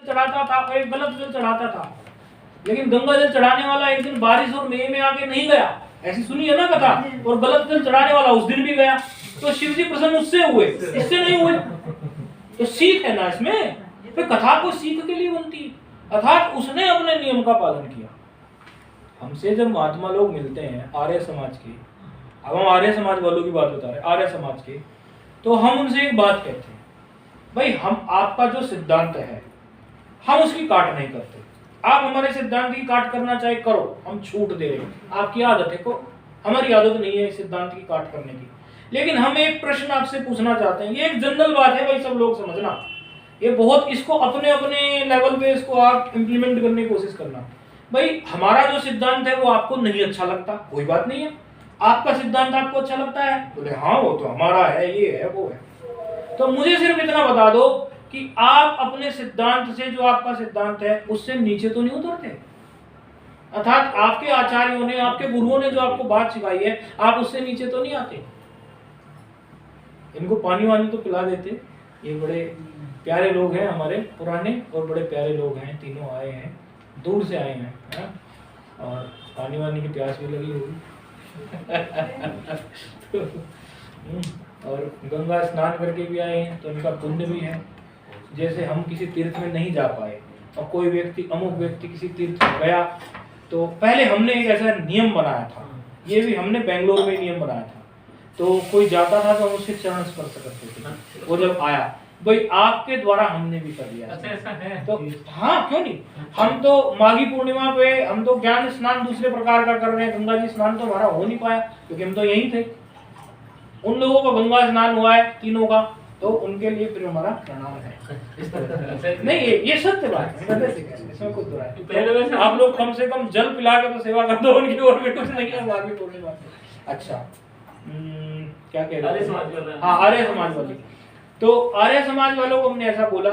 चढ़ाता था और एक गलत जल चढ़ाता था, लेकिन गंगा जल चढ़ाने वाला एक दिन बारिश और मेघ में आके नहीं गया, ऐसी सुनी है ना कथा, और गलत जल चढ़ाने वाला उस दिन भी गया, तो शिव जी प्रसन्न उससे हुए, इससे नहीं हुए। तो सीख है ना इसमें, फिर कथा को सीख के लिए बनती है, अर्थात उसने अपने नियम का पालन किया। हमसे जब महात्मा लोग मिलते हैं आर्य समाज के, अब हम आर्य समाज वालों की बात बता रहे हैं, आर्य समाज के, तो हम उनसे एक बात कहते हैं, भाई हम आपका जो सिद्धांत है हम उसकी काट नहीं करते, आप हमारे सिद्धांत की काट करना चाहे करो, हम छूट दे रहे हैं, आपकी आदत है को, हमारी आदत नहीं है सिद्धांत की काट करने की। लेकिन हम एक प्रश्न आपसे पूछना चाहते हैं, ये एक जनरल बात है भाई, सब लोग समझना, ये बहुत, इसको अपने अपने लेवल पे इसको आप इंप्लीमेंट करने की कोशिश करना। भाई हमारा जो सिद्धांत है वो आपको नहीं अच्छा लगता, कोई बात नहीं है, आपका सिद्धांत आपको अच्छा लगता है, बोले हाँ वो तो हमारा है, ये है वो है, तो मुझे सिर्फ इतना बता दो कि आप अपने सिद्धांत से, जो आपका सिद्धांत है उससे नीचे तो नहीं उतरते, अर्थात आपके आचार्यों ने, आपके गुरुओं ने जो आपको बात सिखाई है आप उससे नीचे तो नहीं आते। इनको पानी वानी तो पिला देते, ये बड़े प्यारे लोग हैं हमारे, पुराने और बड़े प्यारे लोग हैं, तीनों आए हैं, दूर से आए हैं, है? और पानी वानी की प्यास भी लगी होगी और गंगा स्नान करके भी आए हैं, तो इनका पुण्य भी है। जैसे हम किसी तीर्थ में नहीं जा पाए और कोई व्यक्ति, अमुक व्यक्ति किसी तीर्थ में गया, तो पहले हमने एक ऐसा नियम बनाया था, ये भी हमने बेंगलोर में नियम बनाया था, तो कोई जाता था तो हम उसके चरण स्पर्श करते थे, वो जब आया, भाई आपके द्वारा हमने भी कर लिया। अच्छा ऐसा है? तो हाँ क्यों नहीं, हम तो माघी पूर्णिमा पे हम तो ज्ञान स्नान दूसरे प्रकार का कर रहे हैं, गंगा जी स्नान तो हमारा हो नहीं पाया क्योंकि हम तो यहीं थे, उन लोगों का गंगा स्नान हुआ है तीनों का, तो उनके लिए फिर हमारा प्रणाम है। इस तरह नहीं, ये सत्य बात है, इसमें कुछ बुरा है, आप लोग कम से कम जल पिला के तो सेवा कर दो उनकी, और भी कुछ नहीं है माघी पूर्णिमा। अच्छा क्या कह रहे हैं? हाँ आर्य समाज वाले, तो आर्य समाज वालों को हमने ऐसा बोला,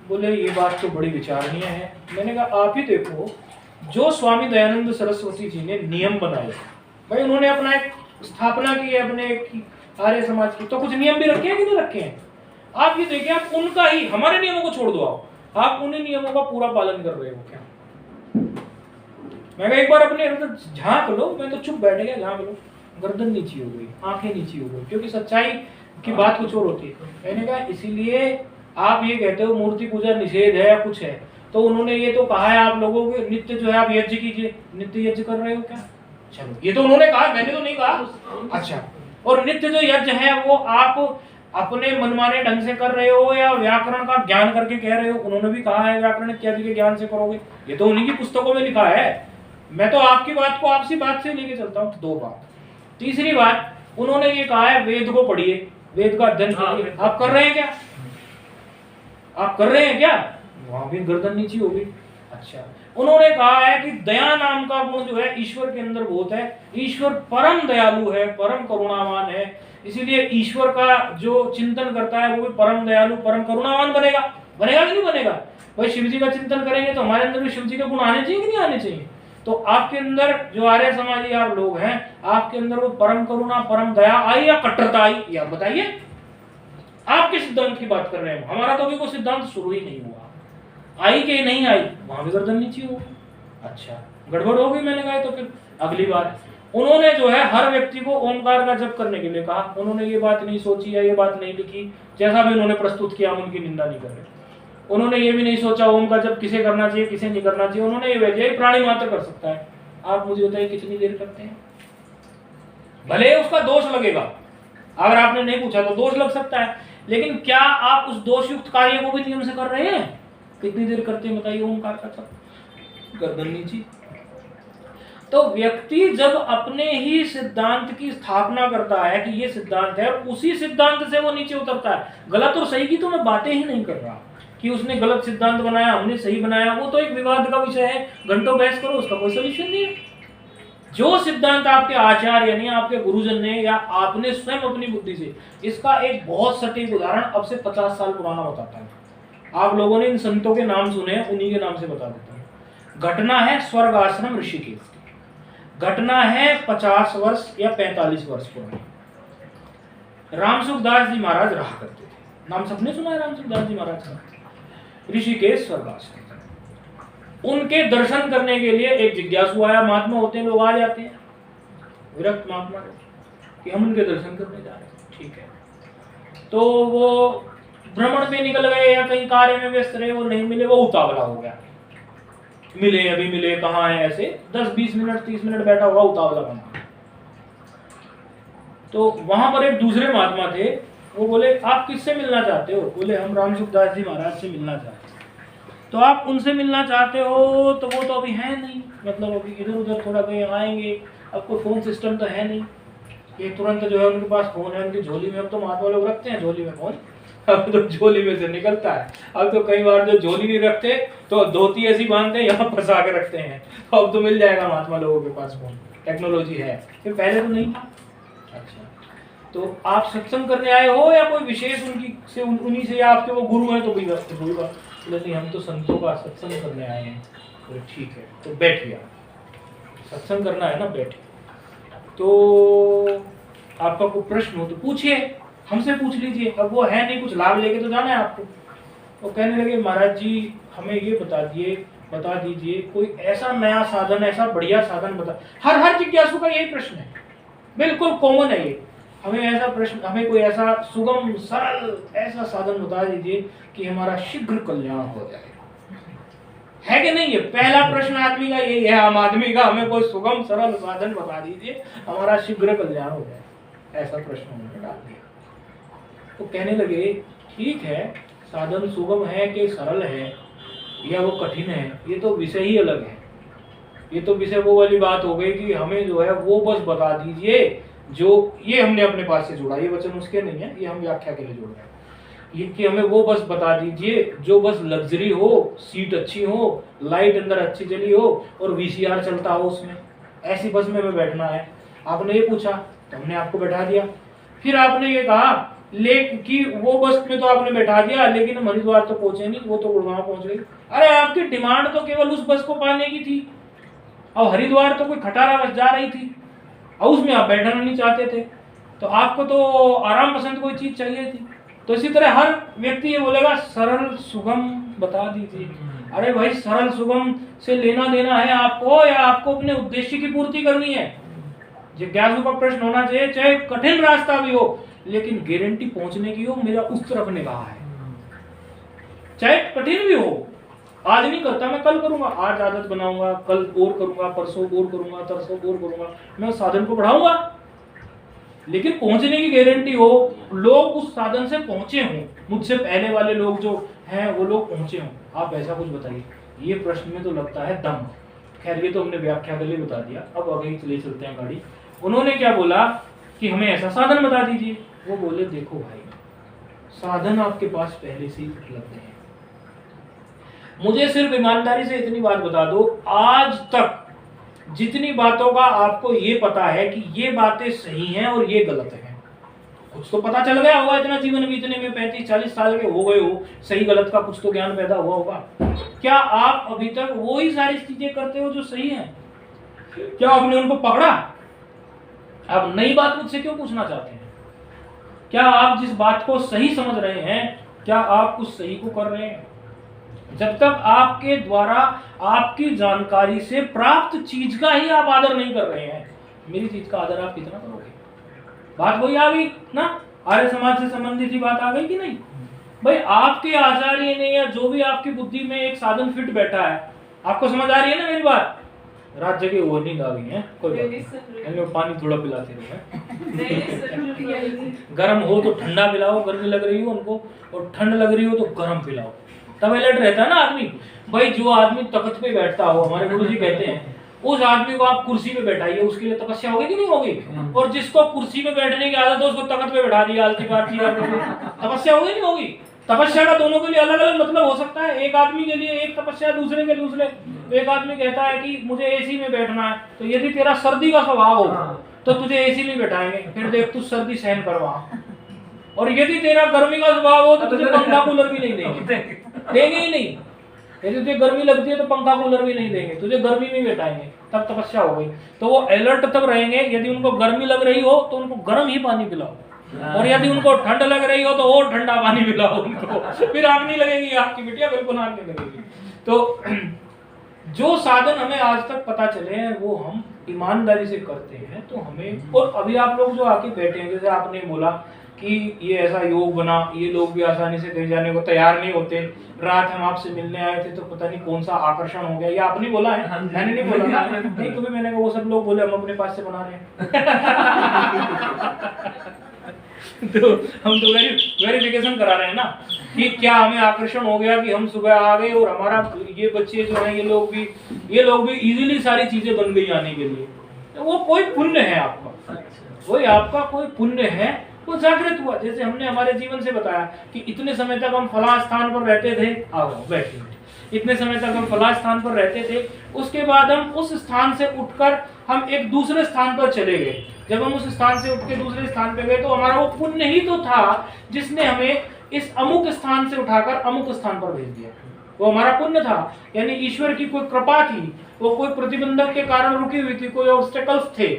बोले ये बात तो बड़ी विचारणीय है। मैंने कहा आप ही देखो, जो स्वामी दयानंद सरस्वती जी ने नियम बनाए, भाई उन्होंने अपना एक स्थापना की है अपने आर्य समाज की, तो कुछ नियम भी रखे हैं कि नहीं रखे हैं, आप ये देखिए, आप उनका ही, हमारे नियमों को छोड़ दो, आप उन्हीं नियमों का पूरा पालन कर रहे हो क्या? मैं एक बार अपने झांक लो, मैं तो चुप बैठ गया, झांक लो, गर्दन नीची हो गई, आंखें नीची हो गई, क्योंकि सच्चाई की बात कुछ और होती है। मैंने कहा इसीलिए आप ये कहते हो मूर्ति पूजा निषेध है या कुछ है, तो उन्होंने ये तो कहा है आप लोगों के नित्य जो है आप यज्ञ कीजिए, नित्य यज्ञ कर रहे हो क्या? चलो ये तो उन्होंने कहा, मैंने तो नहीं कहा। अच्छा, और नित्य जो यज्ञ है वो आप अपने मनमाने ढंग से कर रहे हो या व्याकरण का ज्ञान करके कह रहे हो? उन्होंने भी कहा है व्याकरण इत्यादि के ज्ञान से करोगे, ये तो उन्हीं की पुस्तकों में लिखा है। मैं तो आपकी बात को आपसी बात से लेके चलता हूँ। दो बात। तीसरी बात, उन्होंने ये कहा है वेद को पढ़िए, वेद का अध्ययन करिए, आप कर रहे हैं क्या? आप कर रहे हैं क्या? वहां भी गर्दन नीची हो गई। अच्छा, उन्होंने कहा है कि दया नाम का गुण जो है ईश्वर के अंदर बहुत है, ईश्वर परम दयालु है, परम करुणावान है, इसीलिए ईश्वर का जो चिंतन करता है वो भी परम दयालु परम करुणावान बनेगा। बनेगा कि नहीं बनेगा? भाई शिव जी का चिंतन करेंगे तो हमारे अंदर भी शिव जी के गुण आने चाहिए कि नहीं आने चाहिए? तो आपके अंदर जो आर्य समाजी आप लोग हैं, आपके अंदर वो परम करुणा परम दया आई या कट्टरता आई, या बताइए। आपके सिद्धांत की बात कर रहे हैं, हमारा तो अभी कोई सिद्धांत शुरू ही नहीं हुआ, आई कि नहीं आई, वहां भी गर्दन नीची हो। अच्छा, गड़बड़ हो गई। मैंने कहा तो फिर अगली बार उन्होंने जो है हर व्यक्ति को ओमकार का जप करने के लिए कहा, उन्होंने ये बात नहीं सोची या ये बात नहीं लिखी, जैसा भी उन्होंने प्रस्तुत किया हम उनकी निंदा नहीं कर रहे। उन्होंने ये भी नहीं सोचा ओम का जप किसे करना चाहिए किसे नहीं करना चाहिए, उन्होंने ये भेजा प्राणी मात्र कर सकता है। आप मुझे बताइए कितनी देर करते हैं? भले उसका दोष लगेगा, अगर आपने नहीं पूछा तो दोष लग सकता है, लेकिन क्या आप उस दोषयुक्त कार्य को भी नियम से कर रहे हैं? कितनी देर करते हैं बताइए ओमकार का जप? गर्दन नीची। तो व्यक्ति जब अपने ही सिद्धांत की स्थापना करता है कि ये सिद्धांत है, उसी सिद्धांत से वो नीचे उतरता है। गलत और सही की तो मैं बातें ही नहीं कर रहा कि उसने गलत सिद्धांत बनाया हमने सही बनाया, वो तो एक विवाद का विषय है, घंटों बहस करो, उसका कोई सोल्यूशन नहीं है। जो सिद्धांत आपके आचार्य ने, आपके गुरुजन ने या आपने स्वयं अपनी बुद्धि से, इसका एक बहुत सटीक उदाहरण अब से 50 साल पुराना बताता है। आप लोगों ने इन संतों के नाम सुने हैं, उन्हीं के नाम से बता देता हूँ। घटना है स्वर्ग आश्रम ऋषिकेश की, घटना है 50 वर्ष या 45 वर्ष पुरानी। रामसुखदास जी महाराज रहा करते थे, नाम सबने सुना है रामसुखदास जी महाराज का। ऋषिकेश स्वर्गाश्रम। उनके दर्शन करने के लिए एक जिज्ञासु आया, महात्मा होते हैं, लोग आ जाते हैं, विरक्त महात्मा कि हम उनके दर्शन करने जा रहे हैं। ठीक है, तो वो भ्रमण पे निकल गए या कहीं कार्य में व्यस्त रहे, वो नहीं मिले, वो उतावला हो गया, मिले अभी मिले कहाँ है, ऐसे 10-20 मिनट 30 मिनट बैठा हुआ उतावला बना। तो वहां पर एक दूसरे महात्मा थे, वो बोले आप किससे मिलना चाहते हो? बोले हम रामसुखदास जी महाराज से मिलना चाहते हैं। तो आप उनसे मिलना चाहते हो तो वो तो अभी है नहीं, मतलब अभी इधर उधर थोड़ा कहीं आएंगे, अब कोई फोन सिस्टम तो है नहीं, ये तुरंत जो है उनके पास फोन है उनकी झोली में, अब तो महात्मा लोग रखते हैं झोली में फोन, अब तो झोली में से निकलता है। अब तो कई बार जो झोली नहीं रखते तो धोती ऐसी बांधते हैं, यहाँ फंसा के रखते हैं, तो अब तो मिल जाएगा महात्मा लोगों के पास फोन, टेक्नोलॉजी है, ये पहले तो नहीं था। अच्छा, तो आप सत्संग करने आए हो या कोई विशेष उनकी से उन्हीं से, या आपके वो गुरु हैं तो कोई बात नहीं, हम तो संतों का सत्संग करने आए हैं। तो ठीक है, तो बैठिए, सत्संग करना है ना, बैठिए। तो आपका कोई प्रश्न हो तो पूछिए, हमसे पूछ लीजिए, अब वो है नहीं, कुछ लाभ लेके तो जाना है आपको। वो कहने लगे महाराज जी हमें ये बता दीजिए कोई ऐसा नया साधन, ऐसा बढ़िया साधन बता। हर जिज्ञासु का यही प्रश्न है, बिल्कुल कॉमन है ये, हमें ऐसा प्रश्न, हमें कोई ऐसा सुगम सरल ऐसा साधन बता दीजिए कि हमारा शीघ्र कल्याण हो जाए, है कि नहीं? ये पहला प्रश्न आदमी का यही है, आम आदमी का, हमें कोई सुगम सरल साधन बता दीजिए हमारा शीघ्र कल्याण हो जाए, ऐसा प्रश्न उन्होंने डाल दिया। तो कहने लगे ठीक है, साधन सुगम है कि सरल है या वो कठिन है, ये तो विषय ही अलग है, ये तो विषय वो वाली बात हो गई कि हमें जो है वो बस बता दीजिए जो, ये हमने अपने पास से जोड़ा, ये वचन उसके नहीं है, ये हम व्याख्या के लिए जोड़ रहे हैं, ये कि हमें वो बस बता दीजिए जो बस लग्जरी हो, सीट अच्छी हो, लाइट अंदर अच्छी जली हो और वीसीआर चलता हो उसमें, ऐसी बस में हमें बैठना है। आपने ये पूछा तो हमने आपको बैठा दिया, फिर आपने ये कहा कि वो बस में तो आपने बैठा दिया लेकिन हम हरिद्वार तो पहुंचे नहीं, वो तो गुड़गांव पहुंच गई। अरे आपकी डिमांड तो केवल उस बस को पाने की थी, और हरिद्वार तो कोई खटारा बस जा रही थी और उसमें आप बैठना नहीं चाहते थे, तो आपको तो आराम पसंद कोई चीज चाहिए थी। तो इसी तरह हर व्यक्ति ये बोलेगा सरल सुगम बता दीजिए। अरे भाई सरल सुगम से लेना देना है आपको, या आपको अपने उद्देश्य की पूर्ति करनी है? जिज्ञासु का प्रश्न होना चाहिए, चाहे कठिन रास्ता भी हो लेकिन गारंटी पहुंचने की हो, मेरा उस तरफ निगाह है, चाहे कठिन भी हो। आज नहीं करता मैं कल करूंगा, आज आदत बनाऊंगा, कल और करूंगा, परसों और करूंगा, तरसों और करूंगा, मैं साधन को बढ़ाऊंगा, लेकिन पहुंचने की गारंटी हो, लोग उस साधन से पहुंचे हों, मुझसे पहले वाले लोग जो हैं वो लोग पहुंचे हों। आप ऐसा कुछ बताइए। ये प्रश्न में तो लगता है दम। खैर ये तो हमने व्याख्या के लिए बता दिया, अब आगे चले चलते हैं गाड़ी। उन्होंने क्या बोला कि हमें ऐसा साधन बता दीजिए। वो बोले देखो भाई, साधन आपके पास पहले से ही उपलब्ध है, मुझे सिर्फ ईमानदारी से इतनी बात बता दो, आज तक जितनी बातों का आपको ये पता है कि ये बातें सही हैं और ये गलत हैं, कुछ तो पता चल गया होगा, इतना जीवन बीतने में 35-40 साल के हो गए हो, सही गलत का कुछ तो ज्ञान पैदा हुआ होगा। क्या आप अभी तक वही सारी चीजें करते हो जो सही हैं? क्या आपने उनको पकड़ा? आप नई बात मुझसे क्यों पूछना चाहते हैं? क्या आप जिस बात को सही समझ रहे हैं, क्या आप उस सही को कर रहे हैं? जब तक आपके द्वारा आपकी जानकारी से प्राप्त चीज का ही आप आदर नहीं कर रहे हैं, मेरी चीज का आदर आप कितना करोगे? बात वही आ गई ना, आर्य समाज से संबंधित ही बात आ गई कि नहीं? भाई आपके आचार्य ने या जो भी आपकी बुद्धि में एक साधन फिट बैठा है, आपको समझ आ रही है ना मेरी बात? रात जगह वो नहीं आ गई है, कोई बात, पानी थोड़ा पिलाते रहो। गर्म हो तो ठंडा पिलाओ, गर्मी लग रही हो उनको, और ठंड लग रही हो तो गर्म पिलाओ, तब अलर्ट रहता है ना आदमी। भाई जो आदमी तख्त पे बैठता हो, हमारे गुरु जी कहते हैं, उस आदमी को आप कुर्सी पे बैठाइए, उसके लिए तपस्या होगी कि नहीं होगी? और जिसको कुर्सी पे बैठने की आदत है उसको तख्त पे बैठा दिया, आलती बात किया, तपस्या होगी नहीं होगी? तपस्या का दोनों के लिए अलग अलग मतलब हो सकता है। एक आदमी के लिए एक तपस्या, दूसरे के दूसरे। एक आदमी कहता है कि मुझे एसी में बैठना है, तो यदि तेरा सर्दी का स्वभाव हो तो तुझे एसी में बैठाएंगे, फिर देख तू सर्दी सहन करवा। और यदि तेरा गर्मी का स्वभाव हो तो तुझे पंखा कूलर भी नहीं देंगे ही नहीं। यदि तुझे गर्मी लगती है तो पंखा कूलर भी नहीं देंगे, तुझे गर्मी में बैठाएंगे, तब तपस्या हो गई। तो वो अलर्ट तब रहेंगे, यदि उनको गर्मी लग रही हो तो उनको गर्म ही पानी पिलाओ, और यदि उनको ठंड लग रही हो तो और ठंडा पानी पिलाओ उनको, फिर आग नहीं लगेगी आपकी बिटिया, बिल्कुल आग नहीं लगेगी। तो जो साधन हमें आज तक पता चले हैं वो हम ईमानदारी से करते हैं तो हमें। और अभी आप लोग जो आके बैठे हैं, जैसे आपने बोला कि ये ऐसा योग बना, ये लोग भी आसानी से कहीं जाने को तैयार नहीं होते, रात हम आपसे मिलने आए थे तो पता नहीं कौन सा आकर्षण हो गया, ये आपने बोला है, मैंने नहीं बोला ना, नहीं तो मैंने कहा वो सब लोग बोले हम अपने पास से बना रहे हैं। तो हम तो वेरिफिकेशन करा रहे हैं ना कि क्या हमें आकर्षण हो गया कि हम सुबह आ गए और हमारा ये बच्चे जो हैं ये लोग भी इजीली सारी चीजें बन गई आने के लिए। तो वो कोई पुण्य है आपका, वही आपका कोई पुण्य है, वो जागृत हुआ। जैसे हमने हमारे जीवन से बताया कि इतने समय तक हम फला स्थान पर रहते थे, आओ बैठिए, इतने समय तक हम फला स्थान पर रहते थे, उसके बाद हम उस स्थान से उठकर हम एक दूसरे स्थान पर चले गए। जब हम उस स्थान से उठ के दूसरे स्थान पर गए तो हमारा वो पुण्य ही तो था जिसने हमें इस अमुक स्थान से उठाकर अमुक स्थान पर भेज दिया, वो हमारा पुण्य था। यानी ईश्वर की कोई कृपा थी, वो कोई प्रतिबंधक के कारण रुकी हुई थी, कोई ऑब्स्टेकल्स थे।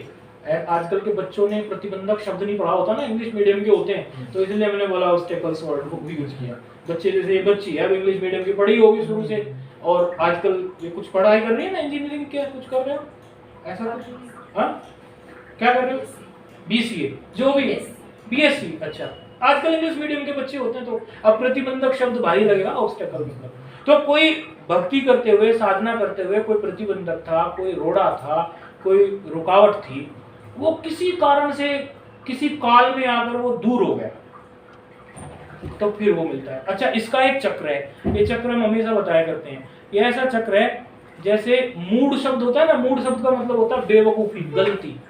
आजकल के बच्चों ने प्रतिबंधक शब्द नहीं पढ़ा होता ना, इंग्लिश मीडियम के होते हैं, तो इसलिए मैंने बोला ऑब्स्टेकल्स वर्ड को भी यूज किया। बच्चे जैसे ये बच्ची है, अब इंग्लिश मीडियम की पढ़ी होगी शुरू से, और आजकल ये कुछ पढ़ाई कर रही है ना, इंजीनियरिंग क्या कुछ कर रहे हो ऐसा कुछ, हाँ क्या कर रहे हो, बीसीए जो भी बीएससी, अच्छा आजकल इंग्लिश मीडियम के बच्चे होते हैं। तो अब प्रतिबंधक शब्द भारी लगेगा, ऑब्स्टेकल मतलब। तो कोई भक्ति करते हुए, साधना करते हुए कोई प्रतिबंधक था, कोई रोड़ा था, कोई रुकावट थी, वो किसी कारण से किसी काल में आकर वो दूर हो गया, तो फिर वो मिलता है। अच्छा, इसका एक चक्र है, ये चक्र हम हमेशा बताया करते हैं। ये ऐसा चक्र है जैसे मूढ़ शब्द होता है ना, मूढ़ शब्द का मतलब होता है बेवकूफी, गलती